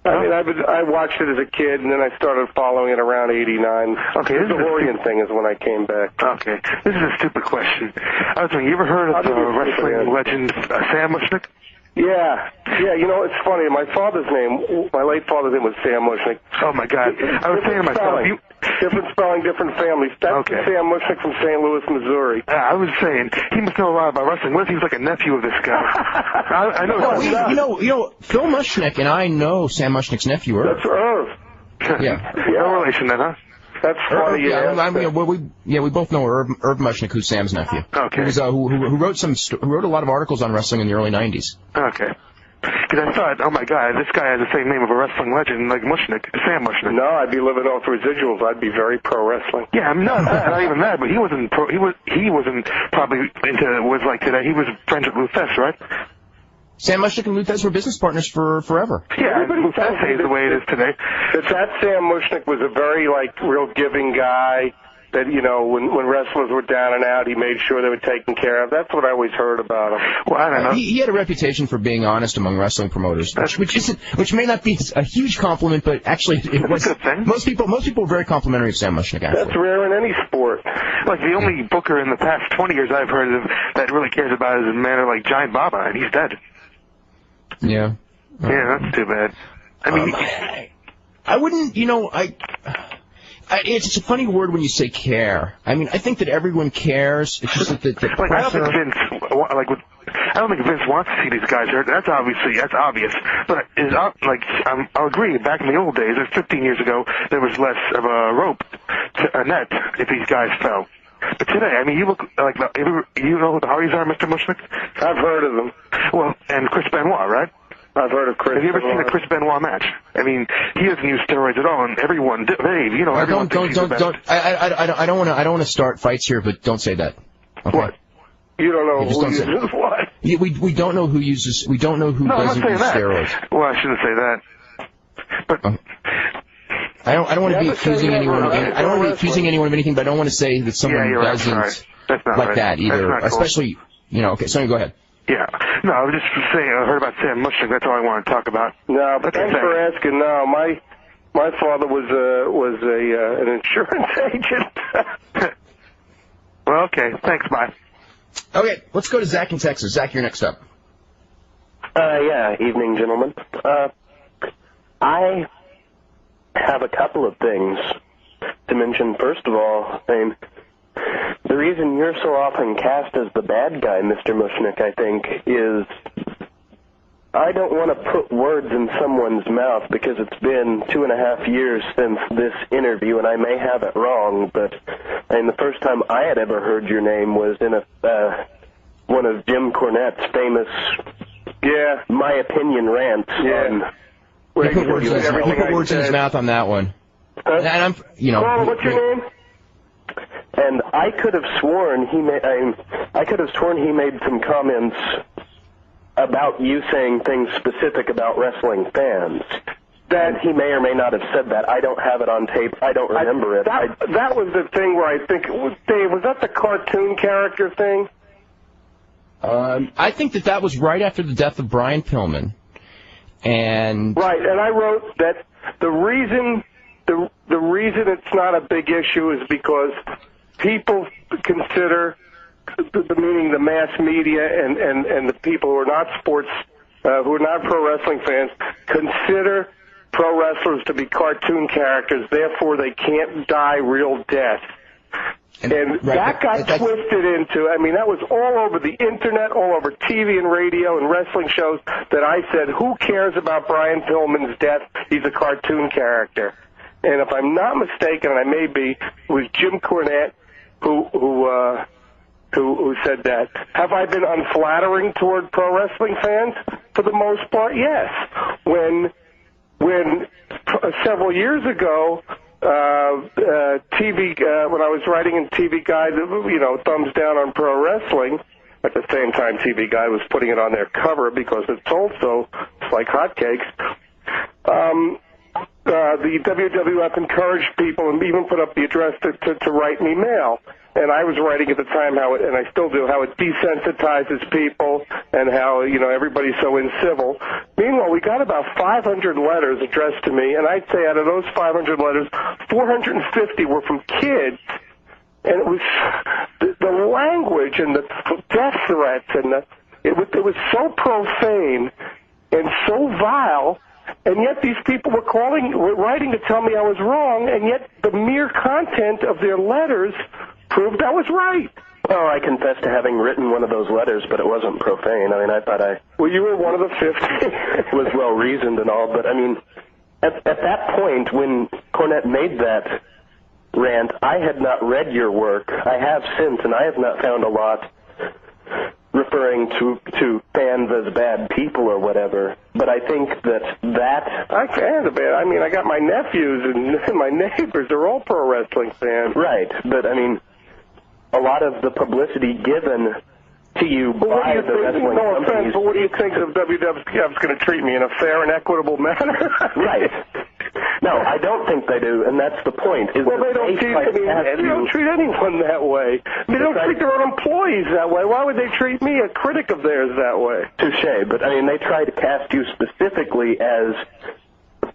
I mean, I watched it as a kid, and then I started following it around '89. Okay, the Orient thing is when I came back. Okay, this is a stupid question. I was wondering, you ever heard of the wrestling legend Sam Mushnik? Yeah, you know, it's funny. My late father's name was Sam Mushnik. Oh, my God. I was saying to myself, different spelling, different families. That's Sam Mushnik from St. Louis, Missouri. I was saying, he must know a lot about wrestling. What if he was like a nephew of this guy? I know. You know, Phil Mushnik and I know Sam Mushnik's nephew, Irv. That's Irv. Yeah. No relation then, huh? That's funny. We both know Irv Mushnik, who's Sam's nephew. Okay. Who wrote a lot of articles on wrestling in the early '90s. Okay. Because I thought, oh my God, this guy has the same name of a wrestling legend like Mushnik, Sam Mushnik. No, I'd be living off residuals. I'd be very pro wrestling. Yeah, I'm not even that, but he wasn't probably into was like today. He was friends with Lou Thesz, right? Sam Mushnik and Lou Thesz were business partners forever. Yeah, Lou Thesz is the way it is today. That Sam Mushnik was a very real giving guy. That, you know, when wrestlers were down and out, he made sure they were taken care of. That's what I always heard about him. Well, I don't know. He had a reputation for being honest among wrestling promoters, which may not be a huge compliment, but actually it was. Most people were very complimentary of Sam Mushnik. Actually. That's rare in any sport. Like the only booker in the past 20 years I've heard of that really cares about is a man like Giant Baba, and he's dead. Yeah. Yeah, that's too bad. I mean, I wouldn't. You know, it's a funny word when you say care. I mean, I think that everyone cares. It's just that the pressure... I don't think Vince wants to see these guys hurt. That's obvious. But I'll agree. Back in the old days, 15 years ago, there was less of a net if these guys fell. But today, I mean, you look like you know who the Hardys are, Mr. Mushnik? I've heard of them. Well, and Chris Benoit, right? I've heard of Chris. Have you ever seen a Chris Benoit match? I mean, he doesn't use steroids at all, and everyone, Dave, you know, everyone thinks he's the best. I don't want to start fights here, but don't say that. Okay? What? You don't know who uses what? We don't know who uses. We don't know who doesn't use steroids. Well, I shouldn't say that. But I don't want to be accusing anyone. I don't want to be accusing anyone of anything, but I don't want to say that someone doesn't like that either. Especially, you know. Okay, so go ahead. Yeah. No, I was just saying, I heard about Sam Mushnik. That's all I want to talk about. No, but thanks for asking. No, my father was an insurance agent. Well, okay. Thanks. Bye. Okay, let's go to Zach in Texas. Zach, you're next up. Yeah. Evening, gentlemen. I have a couple of things to mention. First of all, the reason you're so often cast as the bad guy, Mr. Mushnik, I think, is I don't want to put words in someone's mouth because it's been 2.5 years since this interview, and I may have it wrong, but the first time I had ever heard your name was in one of Jim Cornette's famous My Opinion rants. Yeah. You put words in his mouth on that one. And I'm, Carl, what's your name? And I could have sworn he made some comments about you saying things specific about wrestling fans. That he may or may not have said that. I don't have it on tape. I don't remember it. That was the thing where I think, Dave, was that the cartoon character thing? I think that was right after the death of Brian Pillman. And I wrote that the reason it's not a big issue is because people consider, meaning the mass media and the people who are not sports, who are not pro wrestling fans, consider pro wrestlers to be cartoon characters, therefore they can't die real deaths. And that got twisted into, that was all over the internet, all over TV and radio and wrestling shows that I said, who cares about Brian Pillman's death? He's a cartoon character. And if I'm not mistaken, and I may be, it was Jim Cornette who said that. Have I been unflattering toward pro wrestling fans? For the most part, yes. When several years ago, when I was writing in TV Guide, thumbs down on pro wrestling, at the same time TV Guide was putting it on their cover because it sold so like hotcakes. The WWF encouraged people and even put up the address to write me mail. And I was writing at the time and I still do, how it desensitizes people and how, everybody's so incivil. Meanwhile, we got about 500 letters addressed to me, and I'd say out of those 500 letters, 450 were from kids, and it was the language and the death threats, and it was so profane and so vile, and yet these people were writing to tell me I was wrong, and yet the mere content of their letters proved I was right. Well, I confess to having written one of those letters, but it wasn't profane. I mean, I thought Well, you were one of the 50. It was well-reasoned and all, but, I mean, at that point, when Cornette made that rant, I had not read your work. I have since, and I have not found a lot referring to fans as bad people or whatever. But I think that I can, I mean, I got my nephews and my neighbors. They're all pro wrestling fans. Right, but, I mean, a lot of the publicity given to you by the wrestling companies. But what do you think of WWF's going to treat me in a fair and equitable manner? Right. No, I don't think they do, and that's the point. They don't treat anyone that way. They don't treat their own employees that way. Why would they treat me, a critic of theirs, that way? Touche, but, I mean, they try to cast you specifically as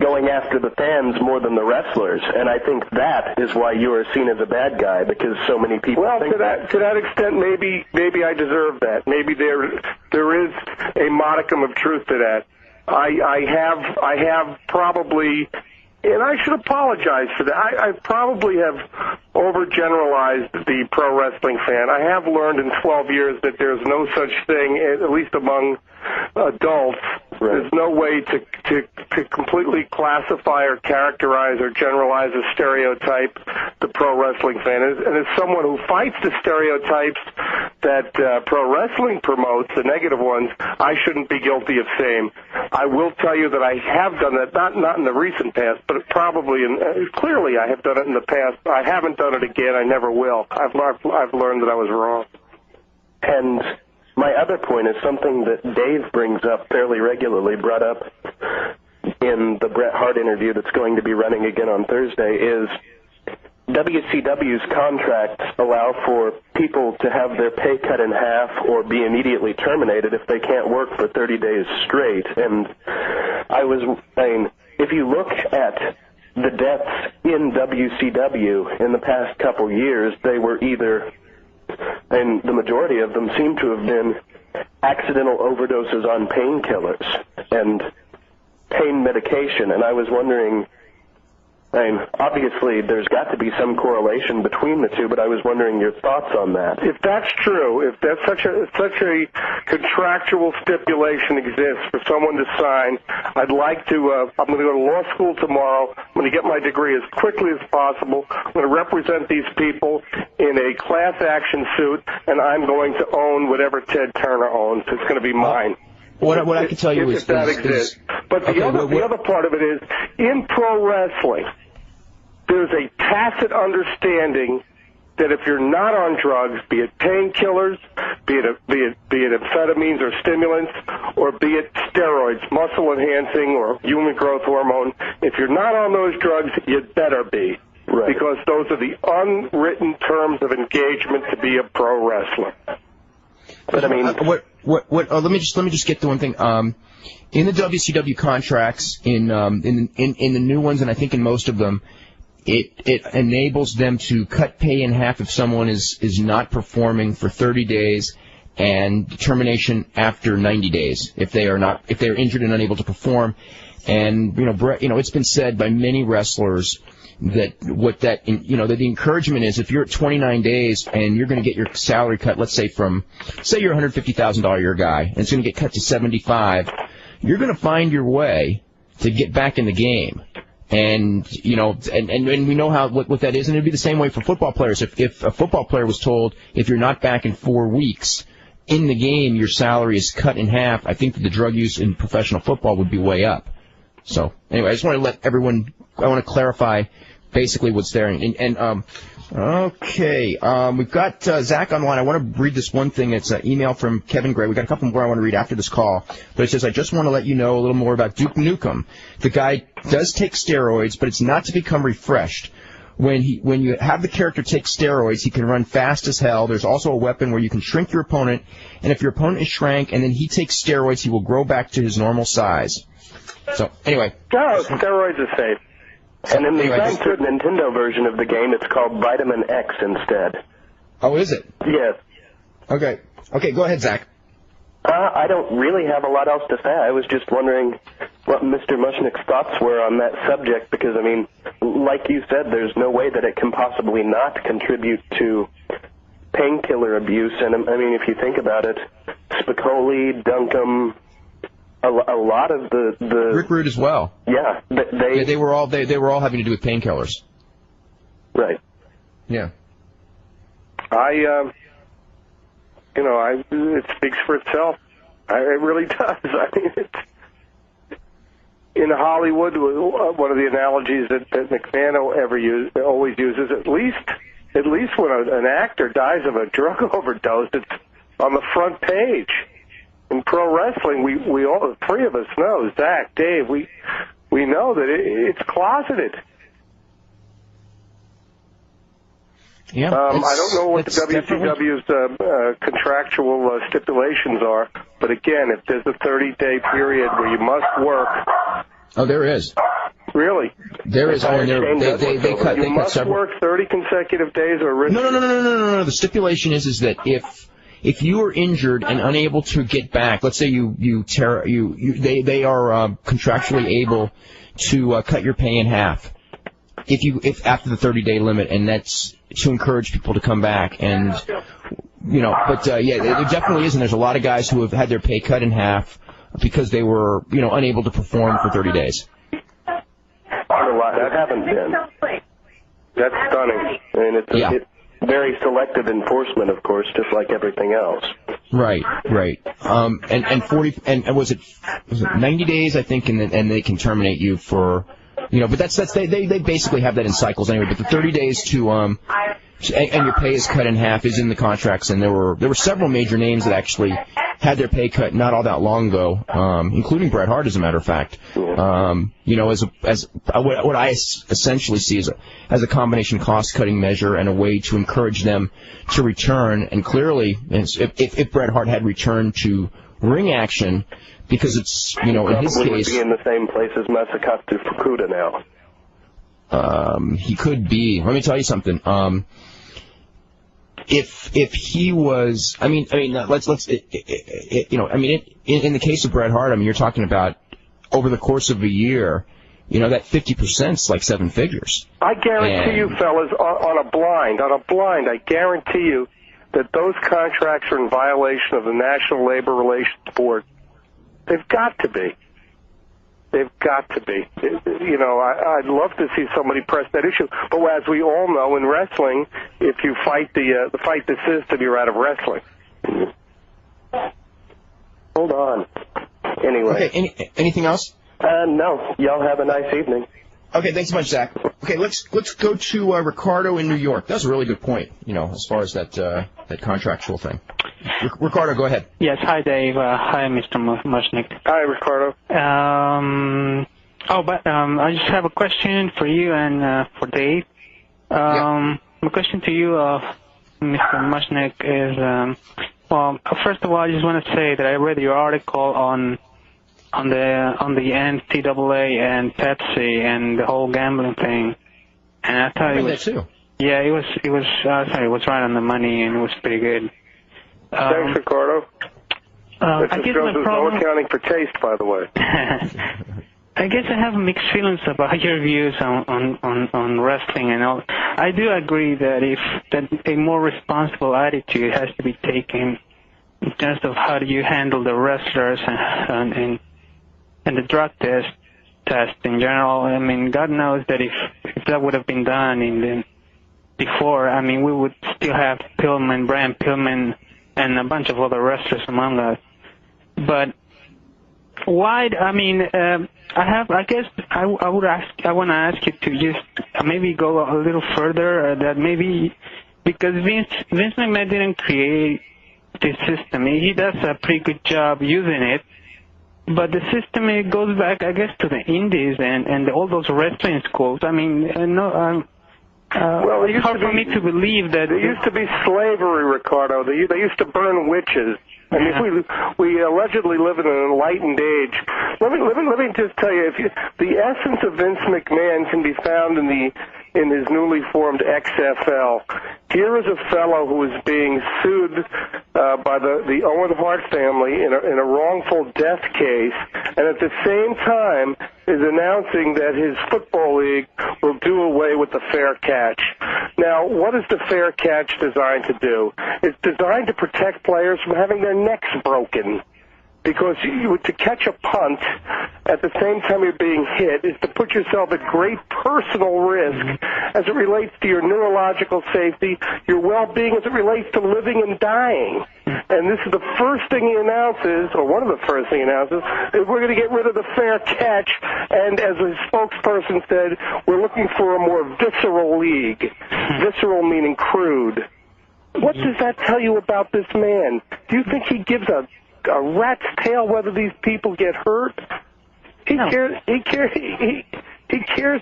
going after the fans more than the wrestlers, and I think that is why you are seen as a bad guy, because so many people think that. To that extent, maybe I deserve that. Maybe there is a modicum of truth to that. I have probably, and I should apologize for that. I probably have overgeneralized the pro wrestling fan. I have learned in 12 years that there's no such thing, at least among adults. Right. There's no way to completely classify or characterize or generalize or stereotype the pro wrestling fan. And as someone who fights the stereotypes that pro wrestling promotes, the negative ones, I shouldn't be guilty of same. I will tell you that I have done that, not in the recent past, but probably clearly I have done it in the past. I haven't done it again. I never will. I've learned that I was wrong. And my other point is something that Dave brings up fairly regularly, brought up in the Bret Hart interview that's going to be running again on Thursday, is WCW's contracts allow for people to have their pay cut in half or be immediately terminated if they can't work for 30 days straight. And if you look at the deaths in WCW in the past couple years, they were either, and the majority of them seem to have been accidental overdoses on painkillers and pain medication. And I was wondering, obviously there's got to be some correlation between the two, but I was wondering your thoughts on that. If that's true, if that's such a contractual stipulation exists for someone to sign, I'd like to, I'm going to go to law school tomorrow. I'm going to get my degree as quickly as possible. I'm going to represent these people in a class action suit, and I'm going to own whatever Ted Turner owns. It's going to be mine. What I can tell you is that exists. But the other part of it is, in pro wrestling, there's a tacit understanding that if you're not on drugs, be it painkillers, be it amphetamines or stimulants, or be it steroids, muscle enhancing or human growth hormone, if you're not on those drugs, you better be. Right. Because those are the unwritten terms of engagement to be a pro wrestler. But I mean, let me just get to one thing. In the WCW contracts, in the new ones, and I think in most of them, it enables them to cut pay in half if someone is not performing for 30 days, and termination after 90 days if they're injured and unable to perform. And Brett, it's been said by many wrestlers that that the encouragement is, if you're at 29 days and you're going to get your salary cut, let's say you're a $150,000 a year guy, and it's going to get cut to 75, you're going to find your way to get back in the game. And and we know what that is, and it'd be the same way for football players. If a football player was told, if you're not back in 4 weeks in the game, your salary is cut in half, I think that the drug use in professional football would be way up. So anyway, I just want to let everyone, I want to clarify basically what's there. Okay, we've got Zach online. I want to read this one thing. It's an email from Kevin Gray. We've got a couple more I want to read after this call. But it says, I just want to let you know a little more about Duke Nukem. The guy does take steroids, but it's not to become refreshed. when you have the character take steroids, he can run fast as hell. There's also a weapon where you can shrink your opponent, and if your opponent is shrank and then he takes steroids, he will grow back to his normal size. So, anyway. No, steroids are safe. And in the Super Nintendo version of the game, it's called Vitamin X instead. Oh, is it? Yes. Okay. Okay, go ahead, Zach. I don't really have a lot else to say. I was just wondering what Mr. Mushnick's thoughts were on that subject, because, I mean, like you said, there's no way that it can possibly not contribute to painkiller abuse. And, I mean, if you think about it, Spicoli, Duncombe, a lot of the Rick Rude as well. Yeah, they were all having to do with painkillers. Right. Yeah. It speaks for itself. It really does. I mean, in Hollywood, one of the analogies that McMahon always uses, at least when an actor dies of a drug overdose, it's on the front page. In pro wrestling, we all, the three of us know, Zach, Dave, we know that it's closeted. Yeah, I don't know what the WCW's contractual stipulations are, but again, if there's a 30-day period where you must work. Oh, there is. Really? There is. They cut several. Work 30 consecutive days or No. The stipulation is that if you are injured and unable to get back, let's say they are contractually able to cut your pay in half. If after the 30-day limit, and that's to encourage people to come back, and there definitely is, and there's a lot of guys who have had their pay cut in half because they were unable to perform for 30 days. That happens then. That's stunning. I mean, it's very selective enforcement, of course, just like everything else. Right. And 40 and was it 90 days, I think, and they can terminate you for. But they basically have that in cycles anyway. But the 30 days to and your pay is cut in half is in the contracts, and there were several major names that actually had their pay cut not all that long ago, including Bret Hart, as a matter of fact. As what I essentially see as a combination cost cutting measure and a way to encourage them to return. And clearly, if Bret Hart had returned to ring action. Because it's, in his case... Would be in the same place as Masakatsu Fukuda now. He could be. Let me tell you something. If he was... in the case of Bret Hart, you're talking about over the course of a year, that 50% is like 7 figures. I guarantee you, fellas, on a blind, I guarantee you that those contracts are in violation of the National Labor Relations Board. They've got to be. I'd love to see somebody press that issue. But as we all know, in wrestling, if you fight the system, you're out of wrestling. Hold on. Anyway. Okay. Anything else? No. Y'all have a nice evening. Okay. Thanks so much, Zach. Okay. Let's go to Ricardo in New York. That's a really good point. As far as that contractual thing. Ricardo, go ahead. Yes, hi, Dave. Hi, Mr. Mushnik. Hi, Ricardo. I just have a question for you and for Dave. My question to you, Mr. Mushnik, is, first of all, I just want to say that I read your article on the NCAA and Pepsi and the whole gambling thing, and I thought it was that too. Yeah, it was. I thought it was right on the money, and it was pretty good. Thanks, Ricardo. I guess my problem... no accounting for taste, by the way. I guess I have mixed feelings about your views on wrestling and all. I do agree that a more responsible attitude has to be taken in terms of how do you handle the wrestlers and the drug test in general. I mean, God knows that if that would have been done before, I mean, we would still have Pillman, Brian Pillman, and a bunch of other wrestlers among us. But why? I mean, I want to ask you to just maybe go a little further. That maybe because Vince McMahon didn't create this system. He does a pretty good job using it. But the system, it goes back, I guess, to the Indies and all those wrestling schools. I mean, Well, it's hard for me to believe that... There used to be slavery, Ricardo. They used to burn witches. I mean, we allegedly live in an enlightened age. Let me just tell you, the essence of Vince McMahon can be found in his newly formed XFL. Here is a fellow who is being sued by the Owen Hart family in a wrongful death case, and at the same time is announcing that his football league will do away with the fair catch. Now, what is the fair catch designed to do? It's designed to protect players from having their necks broken. Because to catch a punt at the same time you're being hit is to put yourself at great personal risk as it relates to your neurological safety, your well-being as it relates to living and dying. And this is the first thing he announces, or one of the first things he announces, is we're going to get rid of the fair catch, and as his spokesperson said, we're looking for a more visceral league. Visceral meaning crude. What does that tell you about this man? Do you think he gives a rat's tail whether these people get hurt? He cares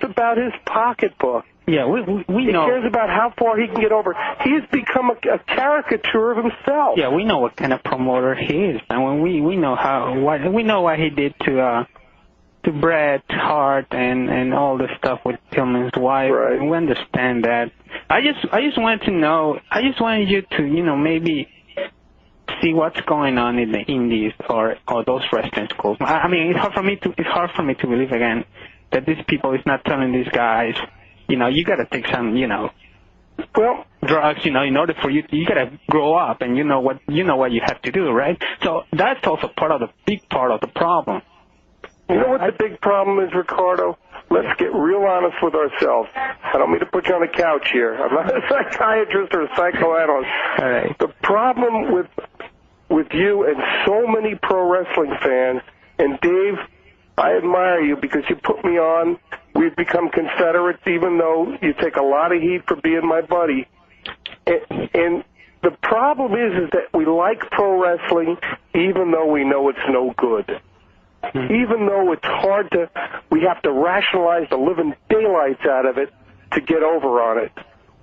about his pocketbook. Yeah, we know. He cares about how far he can get over. He's become a caricature of himself. Yeah, we know what kind of promoter he is, and we know what he did to Bret Hart and all the stuff with Tillman's wife. Right. We understand that. I just wanted to know. I just wanted you to maybe see what's going on in the indies or those wrestling schools. I mean, it's hard for me to believe again that these people is not telling these guys, you got to take some, drugs, in order for you got to grow up and you know what you have to do, right? So that's also big part of the problem. You know what the big problem is, Ricardo? Let's get real honest with ourselves. I don't mean to put you on the couch here. I'm not a psychiatrist or a psychoanalyst. All right. The problem with you and so many pro wrestling fans, and Dave, I admire you because you put me on. We've become Confederates, even though you take a lot of heat for being my buddy. And the problem is that we like pro wrestling even though we know it's no good. Even though it's hard we have to rationalize the living daylights out of it to get over on it.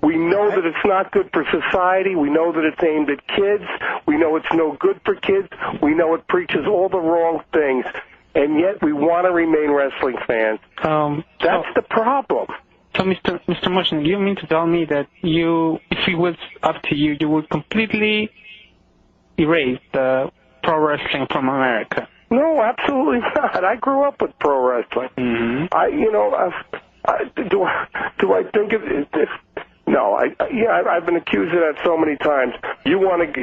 We know that it's not good for society. We know that it's aimed at kids. We know it's no good for kids. We know it preaches all the wrong things. And yet we want to remain wrestling fans. That's the problem. So, Mr. Mushnik, you mean to tell me that if it was up to you, you would completely erase the pro wrestling from America? No, absolutely not. I grew up with pro wrestling. Mm-hmm. Do I think it? No, I've been accused of that so many times. You want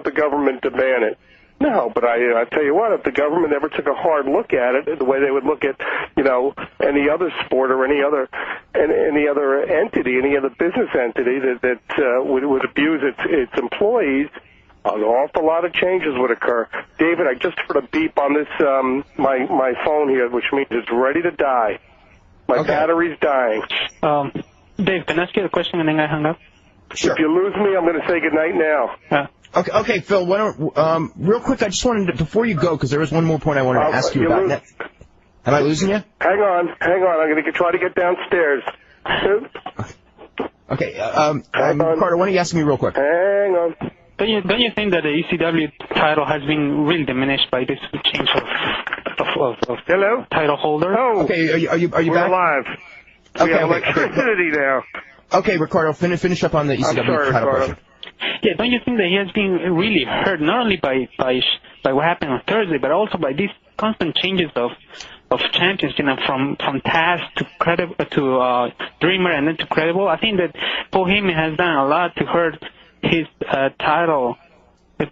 the government to ban it. No, but I tell you what, if the government ever took a hard look at it, the way they would look at, any other sport or any other entity, any other business entity that would abuse its employees, an awful lot of changes would occur. David, I just heard a beep on this my phone here, which means it's ready to die. My battery's dying. Dave, can I ask you a question and then I hang up? Sure. If you lose me, I'm going to say goodnight now. Okay, Phil. Why don't real quick? I just wanted to, before you go, because there was one more point I wanted to ask you about. Am I losing you? Hang on. I'm going to try to get downstairs. Okay, Carter, why don't you ask me real quick? Hang on. Don't you think that the ECW title has been really diminished by this change of Hello? title holder? Oh, okay. Are you we're back? Alive. We have electricity now. Okay, Ricardo, finish up on the ECW title question. Yeah, don't you think that he has been really hurt not only by what happened on Thursday, but also by these constant changes of champions, from Taz to Dreamer and then to Credible? I think that Paul Heyman has done a lot to hurt his title,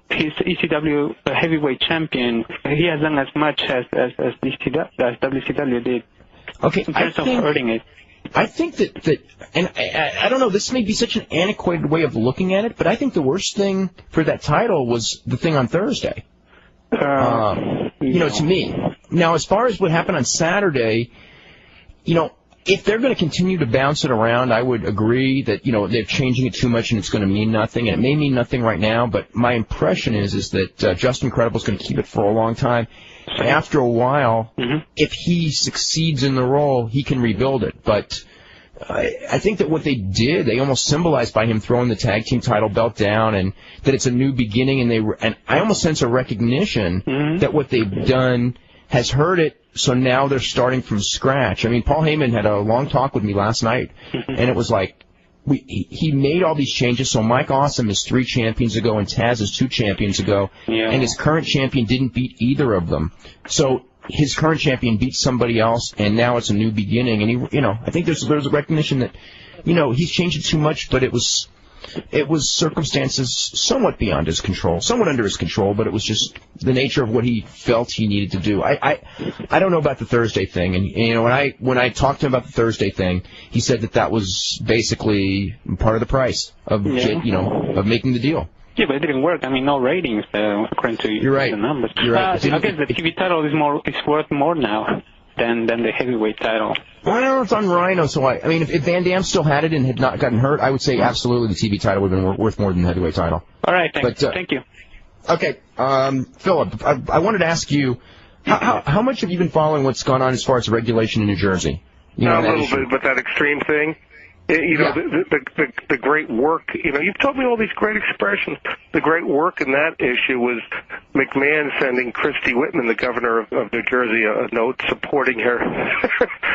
his ECW heavyweight champion. He has done as much as WCW did. Okay, in terms of hurting it. I think that, and I don't know, this may be such an antiquated way of looking at it, but I think the worst thing for that title was the thing on Thursday. To me. Now, as far as what happened on Saturday, if they're going to continue to bounce it around, I would agree that, they're changing it too much and it's going to mean nothing. And it may mean nothing right now, but my impression is that Justin Credible is going to keep it for a long time. And after a while, if he succeeds in the role, he can rebuild it. But I think that what they did, they almost symbolized by him throwing the tag team title belt down, and that it's a new beginning. And I almost sense a recognition that what they've done has hurt it. So now they're starting from scratch. I mean, Paul Heyman had a long talk with me last night, and it was like he made all these changes. So Mike Awesome is 3 champions ago, and Taz is 2 champions ago, and his current champion didn't beat either of them. So his current champion beat somebody else, and now it's a new beginning. And he, I think there's a recognition that, he's changed it too much, but it was circumstances somewhat beyond his control, somewhat under his control, but it was just the nature of what he felt he needed to do. I don't know about the Thursday thing, and when I talked to him about the Thursday thing, he said that was basically part of the price of of making the deal. Yeah, but it didn't work. I mean, no ratings according to the numbers. You're right. I guess the TV title is worth more now than the heavyweight title. Well, I don't know if it's on Rhino, so I mean, if Van Dam still had it and had not gotten hurt, I would say absolutely the TV title would have been worth more than the heavyweight title. All right, thank you. Okay, Philip, I wanted to ask you, how much have you been following what's gone on as far as the regulation in New Jersey? A little bit, but that extreme thing. The great work, you've told me all these great expressions. The great work in that issue was McMahon sending Christy Whitman, the governor of New Jersey, a note supporting her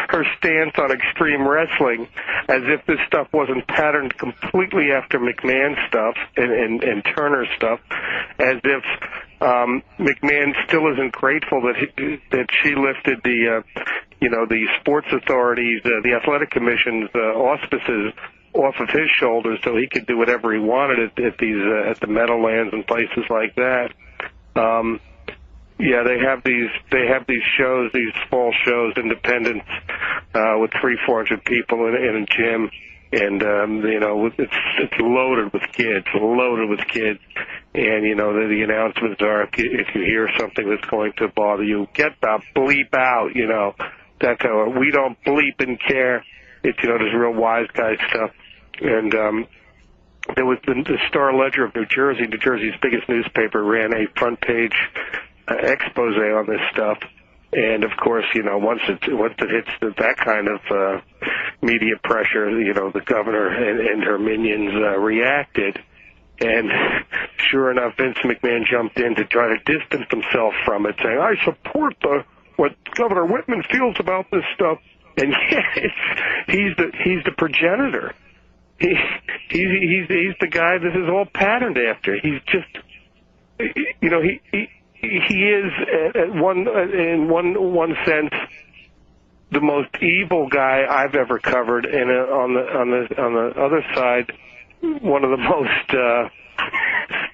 her stance on extreme wrestling, as if this stuff wasn't patterned completely after McMahon stuff and Turner stuff, as if McMahon still isn't grateful that she lifted the sports authorities, the athletic commission's auspices off of his shoulders, so he could do whatever he wanted at the Meadowlands and places like that. They have these shows, these fall shows, Independence, with 300-400 people in a gym, and it's loaded with kids, and the announcements are if you hear something that's going to bother you, get the bleep out, that kind of, we don't bleep and care. It's there's real wise guy stuff, and there was the Star Ledger of New Jersey. New Jersey's biggest newspaper ran a front page expose on this stuff, and of course, once it hits that kind of media pressure, the governor and her minions reacted, and sure enough, Vince McMahon jumped in to try to distance himself from it, saying, "I support what Governor Whitman feels about this stuff," and he's the progenitor. He's the guy this is all patterned after. He's just, he is in one sense the most evil guy I've ever covered, and on the other side, one of the most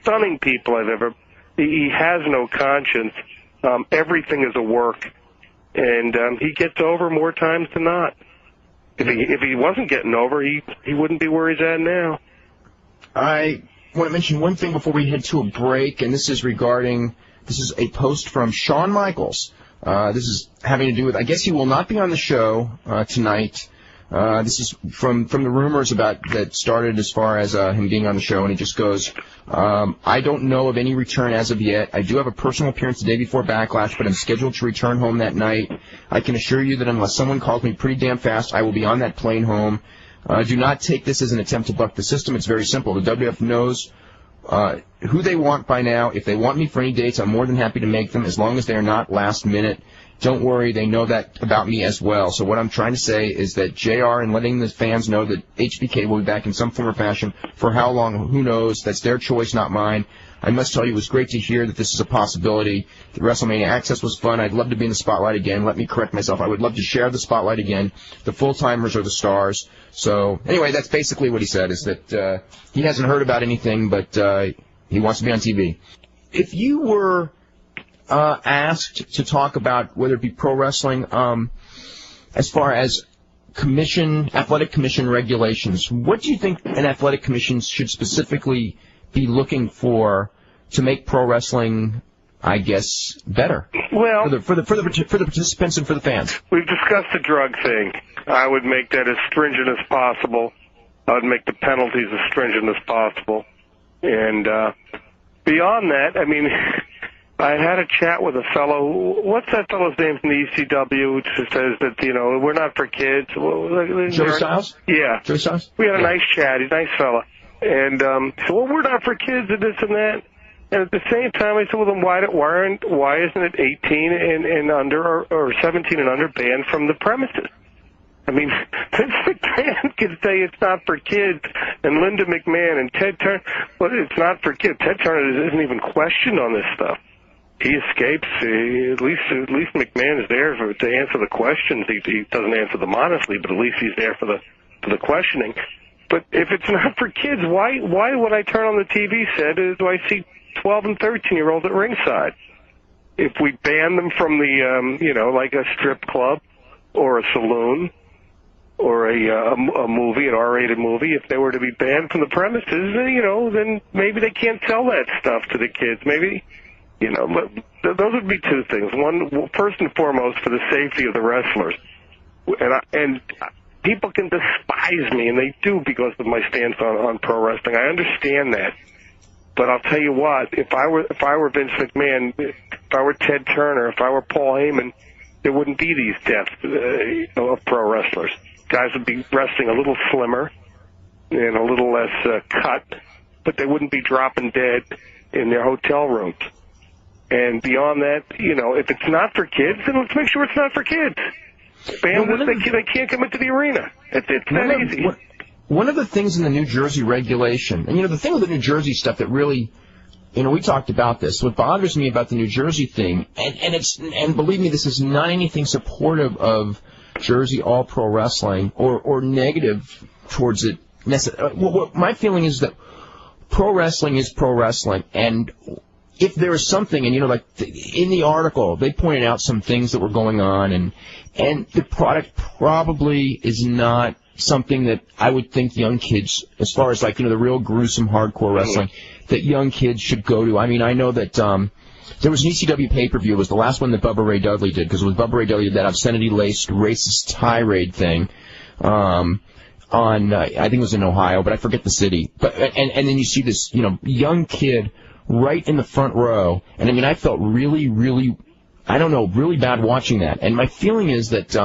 stunning people I've ever. He has no conscience. Everything is a work, and he gets over more times than not. If he wasn't getting over, he wouldn't be where he's at now. I want to mention one thing before we head to a break, and this is a post from Shawn Michaels. This is having to do with, I guess he will not be on the show tonight. This is from the rumors that started as far as him being on the show, and he just goes, I don't know of any return as of yet. I do have a personal appearance the day before Backlash, but I'm scheduled to return home that night. I can assure you that unless someone calls me pretty damn fast, I will be on that plane home. Do not take this as an attempt to buck the system. It's very simple. The WWF knows who they want by now. If they want me for any dates, I'm more than happy to make them, as long as they are not last minute. Don't worry, they know that about me as well. So what I'm trying to say is that JR and letting the fans know that HBK will be back in some form or fashion. For how long, who knows? That's their choice, not mine. I must tell you, it was great to hear that this is a possibility. The WrestleMania Access was fun. I'd love to be in the spotlight again. Let me correct myself. I would love to share the spotlight again. The full-timers are the stars. So anyway, that's basically what he said, is that he hasn't heard about anything, but he wants to be on TV. If you were asked to talk about whether it be pro wrestling, as far as athletic commission regulations, what do you think an athletic commission should specifically be looking for to make pro wrestling, I guess, better? Well, for the participants and for the fans. We've discussed the drug thing. I would make that as stringent as possible. I would make the penalties as stringent as possible. And beyond that, I mean, I had a chat with a fellow. What's that fellow's name from the ECW, which says that, we're not for kids? Joe Styles? Yeah. Joe Styles? We had a nice chat. He's a nice fella. And so, we're not for kids and this and that. And at the same time, I said, well, then why isn't it 18 and under or 17 and under banned from the premises? I mean, Vince McMahon can say it's not for kids, and Linda McMahon and Ted Turner, but it's not for kids. Ted Turner isn't even questioned on this stuff. He escapes. At least McMahon is there to answer the questions. He doesn't answer them honestly, but at least he's there for the questioning. But if it's not for kids, why would I turn on the TV set? Do I see 12 and 13-year-olds at ringside? If we ban them from the, like a strip club or a saloon or a movie, an R-rated movie, if they were to be banned from the premises, then maybe they can't sell that stuff to the kids. Maybe, those would be two things. One, first and foremost, for the safety of the wrestlers. And people can despise me, and they do because of my stance on pro wrestling. I understand that. But I'll tell you what, if I were Vince McMahon, if I were Ted Turner, if I were Paul Heyman, there wouldn't be these deaths of pro wrestlers. Guys would be wrestling a little slimmer and a little less cut, but they wouldn't be dropping dead in their hotel rooms. And beyond that, if it's not for kids, then let's make sure it's not for kids. Ban them, they can't come into the arena. It's that easy. One of the things in the New Jersey regulation, and the thing with the New Jersey stuff that really, we talked about this. What bothers me about the New Jersey thing, and believe me, this is not anything supportive of Jersey All Pro Wrestling or negative towards it. My feeling is that pro wrestling is pro wrestling, and if there is something, and in the article they pointed out some things that were going on, and the product probably is not something that I would think young kids, as far as the real gruesome hardcore wrestling, that young kids should go to. I mean, I know that there was an ECW pay-per-view. It was the last one that Bubba Ray Dudley did, because it was Bubba Ray Dudley did that obscenity-laced racist tirade thing on I think it was in Ohio, but I forget the city. But and then you see this young kid right in the front row, and I mean, I felt really, really, really bad watching that. And my feeling is that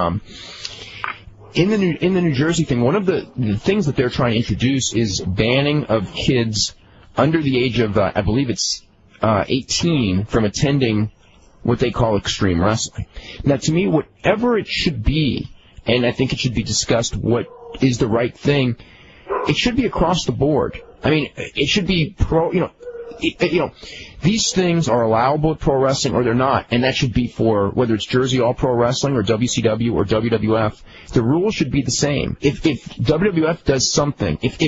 in the New Jersey thing, one of the things that they're trying to introduce is banning of kids under the age of, I believe it's 18, from attending what they call extreme wrestling. Now, to me, whatever it should be, and I think it should be discussed what is the right thing, it should be across the board. I mean, it should be these things are allowable at pro wrestling or they're not, and that should be for whether it's Jersey All Pro Wrestling or WCW or WWF. The rules should be the same. If WWF does something, if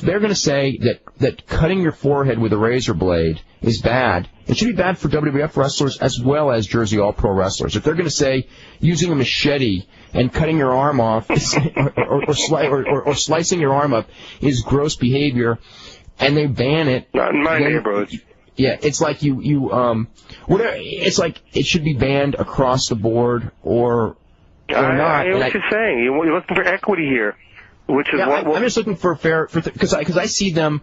they're going to say that cutting your forehead with a razor blade is bad, it should be bad for WWF wrestlers as well as Jersey All Pro wrestlers. If they're going to say using a machete and cutting your arm off or slicing your arm up is gross behavior, and they ban it. Not in my neighborhood. Yeah, it's like whatever. It's like it should be banned across the board or not. I know what you're saying. You're looking for equity here, which is I'm just looking for fair because I see them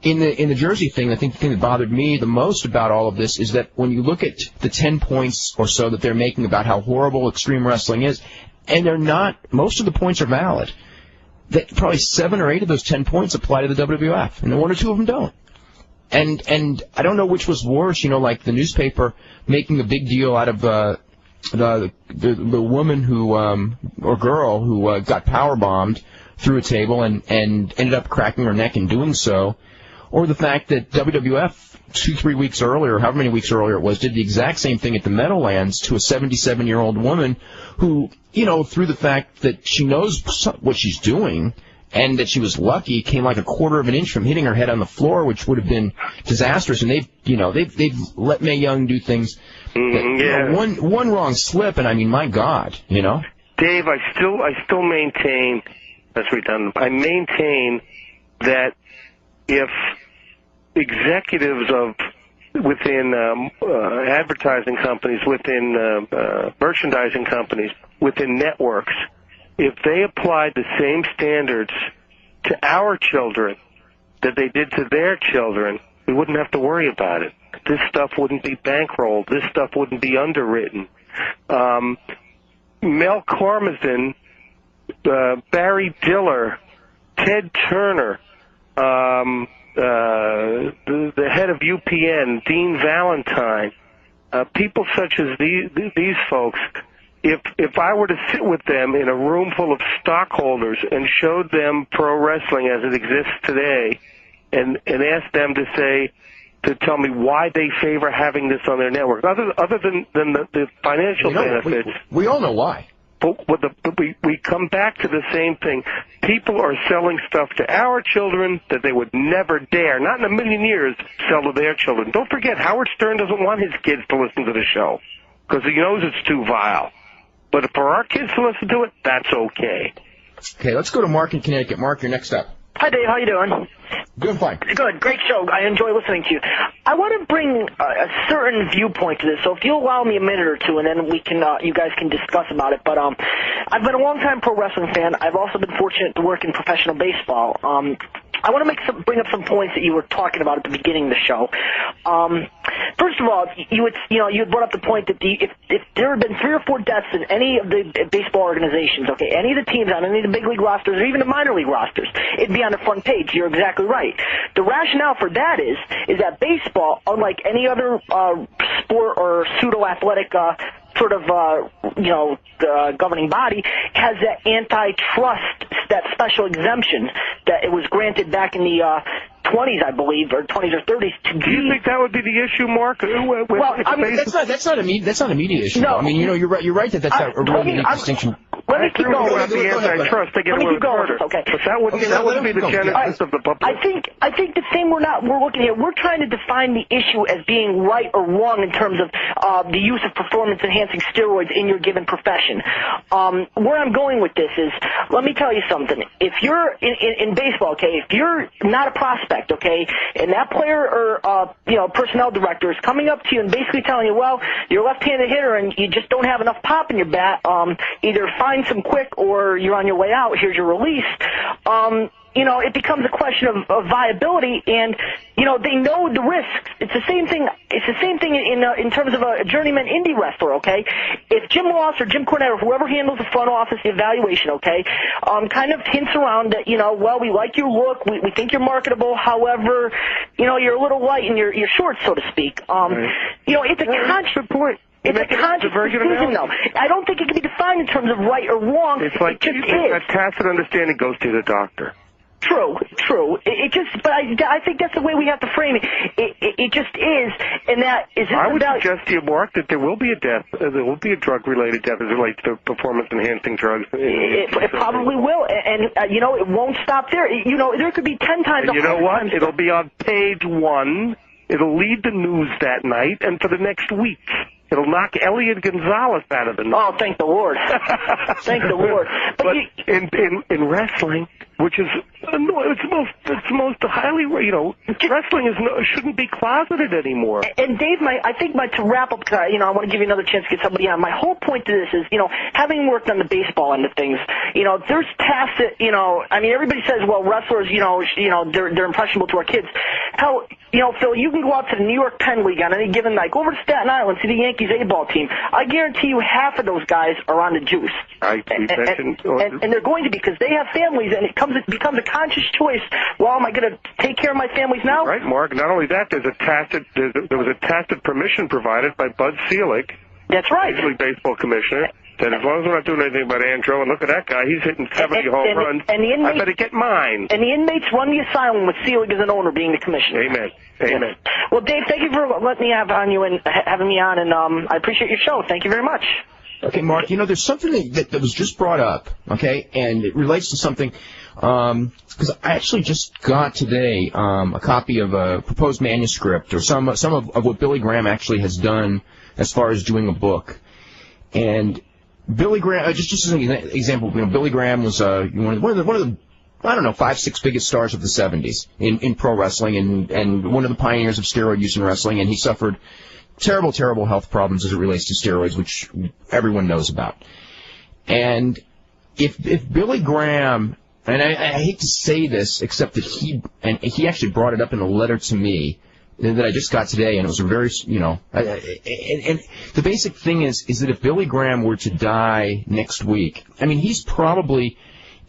in the Jersey thing. I think the thing that bothered me the most about all of this is that when you look at the 10 points or so that they're making about how horrible extreme wrestling is, and they're not. Most of the points are valid. That probably 7 or 8 of those 10 points apply to the WWF, and 1 or 2 of them don't. And I don't know which was worse, like the newspaper making a big deal out of the woman who or girl who got power bombed through a table and ended up cracking her neck in doing so, or the fact that WWF 2-3 weeks earlier, however many weeks earlier it was, did the exact same thing at the Meadowlands to a 77-year-old woman who, through the fact that she knows what she's doing and that she was lucky, came like a quarter of an inch from hitting her head on the floor, which would have been disastrous. And they've let Mae Young do things. One wrong slip, and I mean, my God, Dave, I still maintain that's redundant. I maintain that if executives within advertising companies, within merchandising companies, within networks, if they applied the same standards to our children that they did to their children, we wouldn't have to worry about it. this stuff wouldn't be bankrolled. This stuff wouldn't be underwritten. Mel Karmazin, Barry Diller, Ted Turner, the head of UPN, Dean Valentine, people such as these folks. If I were to sit with them in a room full of stockholders and showed them pro wrestling as it exists today, and asked them to tell me why they favor having this on their network, other than the financial benefits. We all know why. But we come back to the same thing. People are selling stuff to our children that they would never dare, not in a million years, sell to their children. Don't forget, Howard Stern doesn't want his kids to listen to the show because he knows it's too vile. But for our kids to listen to it, that's okay. Okay, let's go to Mark in Connecticut. Mark, you're next up. Hi, Dave. How you doing? Doing fine. Good. Great show. I enjoy listening to you. I want to bring a certain viewpoint to this, so if you'll allow me a minute or two, and then we can, you guys can discuss about it. But I've been a long-time pro wrestling fan. I've also been fortunate to work in professional baseball. I want to bring up some points that you were talking about at the beginning of the show. First of all, you had brought up the point that if there had been 3 or 4 deaths in any of the baseball organizations, okay, any of the teams on any of the big league rosters or even the minor league rosters, it'd be on the front page. You're exactly right. The rationale for that is that baseball, unlike any other sport or pseudo-athletic governing body, has that antitrust, that special exemption that it was granted back in the 20s, I believe, or 20s or 30s. Do you think that would be the issue, Mark? Well, I mean, that's not an immediate issue. No. I mean, you're right that that's a really unique distinction. Let me keep going. The antitrust to get away with murder. Okay. But that wouldn't be the genesis of the public. I think the thing we're looking at, we're trying to define the issue as being right or wrong in terms of the use of performance-enhancing steroids in your given profession. Where I'm going with this is, let me tell you something. If you're in baseball, okay, if you're not a prospect, okay, and that player or personnel director is coming up to you and basically telling you, well, you're a left-handed hitter and you just don't have enough pop in your bat, either find some quick or you're on your way out, here's your release, it becomes a question of viability, and they know the risks. It's the same thing. It's the same thing in terms of a journeyman indie wrestler. Okay, if Jim Ross or Jim Cornette or whoever handles the front office, the evaluation, okay, kind of hints around that well, we like your look, we think you're marketable. However, you're a little light in your shorts, so to speak. It's a conscious point. It's a conscious decision, though. I don't think it can be defined in terms of right or wrong. It's like that tacit understanding goes to the doctor. True. But I think that's the way we have to frame it. It just is, and that is. I would suggest to you, Mark, that there will be a death. There will be a drug-related death as it relates to performance-enhancing drugs. It probably will, and it won't stop there. There could be 10 times. And you know what? It'll be on page 1. It'll lead the news that night, and for the next week. It'll knock Elliot Gonzalez out of the news. Oh, thank the Lord. Thank the Lord. But in wrestling, which is it's most highly, wrestling shouldn't be closeted anymore. And Dave, I think to wrap up, I want to give you another chance to get somebody on. My whole point to this is, having worked on the baseball end of things, there's tacit, everybody says, well, wrestlers, they're impressionable to our kids. Hell, Phil, you can go out to the New York Penn League on any given night, go over to Staten Island, see the Yankees A-ball team. I guarantee you half of those guys are on the juice. And they're going to be, because they have families, and it becomes a conscious choice. Well, am I going to take care of my families now? Right, Mark. Not only that, there was a tacit permission provided by Bud Selig. That's right. Major League Baseball commissioner. That as long as we're not doing anything about Andro, and look at that guy, he's hitting 70 home runs. And the inmates, I better get mine. And the inmates run the asylum with Selig as an owner being the commissioner. Amen. Amen. Well, Dave, thank you for letting me have on you and having me on, and I appreciate your show. Thank you very much. Okay, Mark, there's something that was just brought up, okay, and it relates to something, because I actually just got today a copy of a proposed manuscript, or some of what Billy Graham actually has done as far as doing a book. And Billy Graham, just as an example, Billy Graham was one of the I don't know, 5-6 biggest stars of the 70s in pro wrestling, and one of the pioneers of steroid use in wrestling, and he suffered terrible health problems as it relates to steroids, which everyone knows about. And if Billy Graham, and I hate to say this, except that he actually brought it up in a letter to me, that I just got today, and it was a very, and the basic thing is that if Billy Graham were to die next week, I mean, he's probably,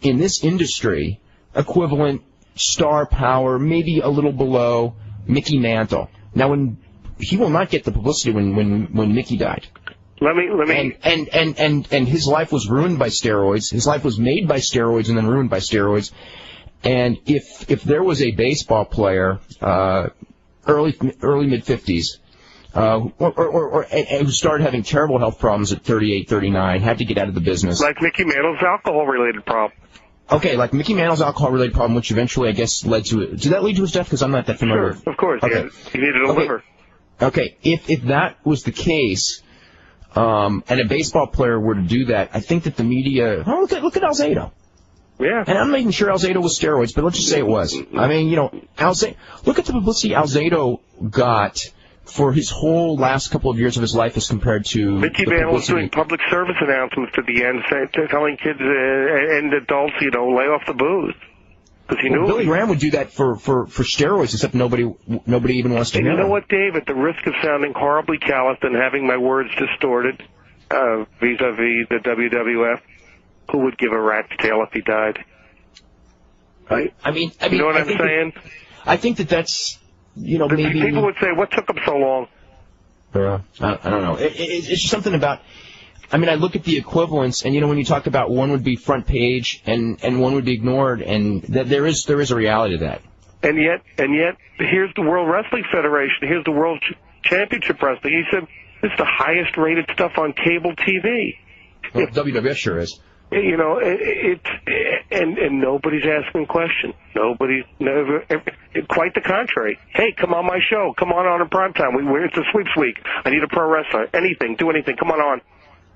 in this industry, equivalent star power, maybe a little below Mickey Mantle. Now, he will not get the publicity when Mickey died. Let me. And his life was ruined by steroids. His life was made by steroids and then ruined by steroids. And if there was a baseball player, early mid-50s, who started having terrible health problems at 38, 39, had to get out of the business. Like Mickey Mantle's alcohol-related problem. Okay, like Mickey Mantle's alcohol-related problem, which eventually, I guess, led to it. Did that lead to his death? Because I'm not that familiar. Sure, of course, okay. Yeah. He needed a liver. Okay, if that was the case, and a baseball player were to do that, I think that the media... Oh, look at Alzado. Yeah. And I'm not even sure Alzado was steroids, but let's just say it was. I mean, look at the publicity Alzado got for his whole last couple of years of his life as compared to... Mickey Mantle was doing public service announcements at the end, telling kids and adults, lay off the booze. Because he knew... Billy Graham would do that for steroids, except nobody even wants to hear it. You know him. what, Dave? At the risk of sounding horribly calloused and having my words distorted vis-a-vis the WWF, who would give a rat's tail if he died? Right? I mean, you know what I'm saying? I think that's, maybe... People would say, what took them so long? I don't know. It's just something about... I mean, I look at the equivalents, and, when you talk about one would be front page and one would be ignored, and that there is a reality to that. And yet, here's the World Wrestling Federation, here's the World Championship Wrestling. He said, this is the highest rated stuff on cable TV. Well, WWF sure is. And nobody's asking questions. Nobody's quite the contrary. Hey, come on my show. Come on in prime time. It's a sweeps week. I need a pro wrestler. Anything, do anything. Come on.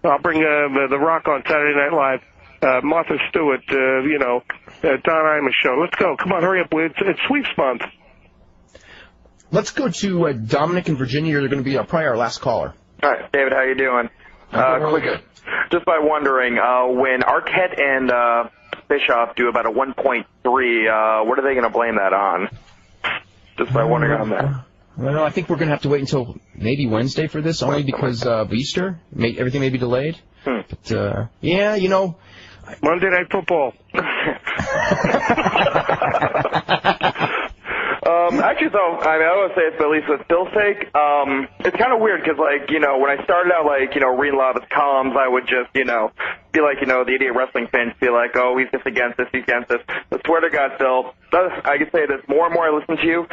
I'll bring The Rock on Saturday Night Live. Martha Stewart. Don Imus show. Let's go. Come on, hurry up. It's sweeps month. Let's go to Dominic in Virginia. You're going to be probably our last caller. All right, David, how you doing? Really good. Just by wondering, when Arquette and Bischoff do about a 1.3, what are they going to blame that on? Just by wondering on that. Well, I think we're going to have to wait until maybe Wednesday for this, only because of Easter. Everything may be delayed. But, Monday Night Football. Actually, though, I would say it's at least with Phil's sake. It's kind of weird because, when I started out, reading a lot of his columns, I would just, be like, the idiot wrestling fans feel like, oh, he's just against this, he's against this. But swear to God, Phil, I can say this, more and more I listen to you,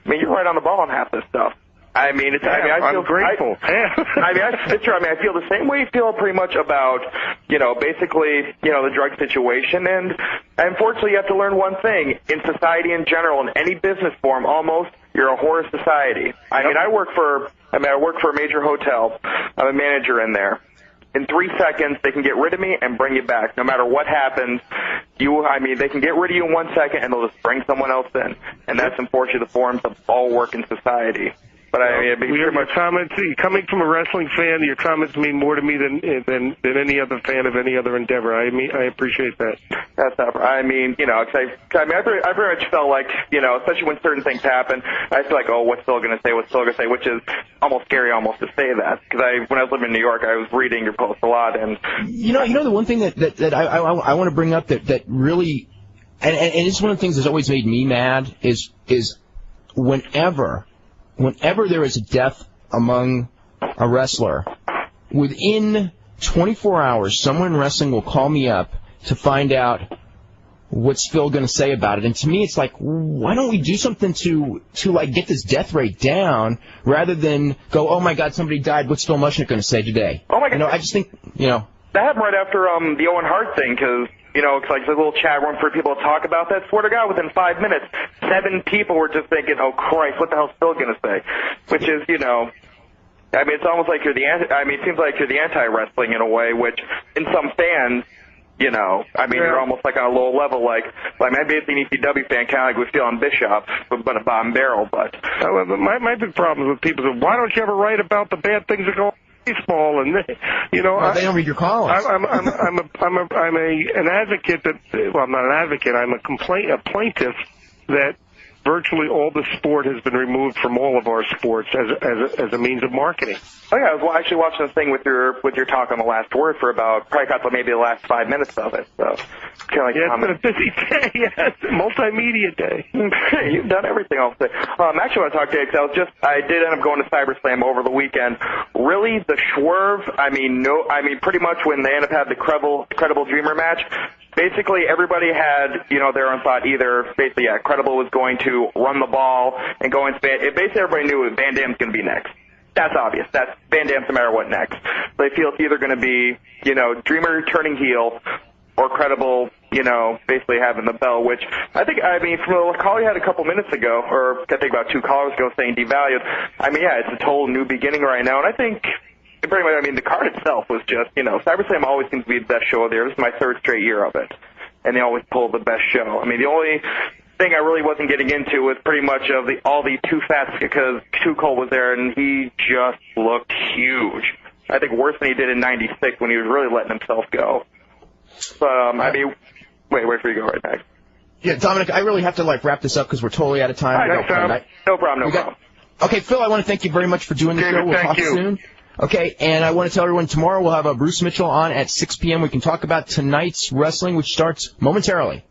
you're right on the ball on half this stuff. I feel grateful. It's true. I feel the same way you feel pretty much about, basically, the drug situation. And unfortunately, you have to learn one thing. In society in general, in any business form, almost, you're a horror society. I work for a major hotel. I'm a manager in there. In 3 seconds, they can get rid of me and bring you back. No matter what happens, they can get rid of you in 1 second and they'll just bring someone else in. And that's unfortunately the forms of all work in society. But your comments, coming from a wrestling fan, your comments mean more to me than any other fan of any other endeavor. I appreciate that. That's not. I pretty much felt like, especially when certain things happen, I feel like, oh, what's Phil going to say? What's Phil going to say? Which is almost scary, almost to say that, because when I was living in New York, I was reading your posts a lot, and the one thing that I want to bring up that really, and it's one of the things that's always made me mad is whenever there is a death among a wrestler, within 24 hours, someone in wrestling will call me up to find out what's Phil going to say about it. And to me, it's like, why don't we do something to get this death rate down rather than go, oh, my God, somebody died. What's Phil Mushnick going to say today? Oh, my God. I just think, That happened right after the Owen Hart thing, because... it's like a little chat room for people to talk about that. Swear to God, within 5 minutes, 7 people were just thinking, oh, Christ, what the hell's Phil going to say? Which is, it's almost like it seems like you're the anti-wrestling in a way, which in some fans, you're almost like on a low level, like maybe it's an ECW fan, kind of like we feel on Bischoff, but a bottom barrel, but. My big problem with people is, why don't you ever write about the bad things that go on? Baseball and they don't read your columns. I'm an advocate that, well, I'm not an advocate. I'm a plaintiff that virtually all the sport has been removed from all of our sports as a means of marketing. Oh yeah, I was actually watching the thing with your talk on the last word for about probably got maybe the last 5 minutes of it. So kind of like it's been a busy day. Yes, multimedia day. You've done everything all day. Actually, I want to talk to you because I did end up going to CyberSlam over the weekend. Really, the swerve. I mean, pretty much when they ended up having the Credible Dreamer match. Basically, everybody had, their own thought. Either, Credible was going to run the ball and go into basically, everybody knew Van Dam's going to be next. That's obvious. That's Van Dam's no matter what next. They feel it's either going to be, Dreamer turning heel or Credible, basically having the bell, which from the call you had a couple minutes ago, or I think about 2 callers ago saying devalued, it's a total new beginning right now, and I think pretty much, the card itself was just, CyberSlam always seems to be the best show there. This is my 3rd straight year of it, and they always pull the best show. The only thing I really wasn't getting into was pretty much of all the Too Fats, because Too Cold was there, and he just looked huge. I think worse than he did in '96 when he was really letting himself go. But, wait for you to go right back. Yeah, Dominic, I really have to wrap this up because we're totally out of time. All right, no problem. Okay, Phil, I want to thank you very much for doing the show. We'll talk soon. Okay, and I want to tell everyone tomorrow we'll have Bruce Mitchell on at 6 p.m. We can talk about tonight's wrestling, which starts momentarily.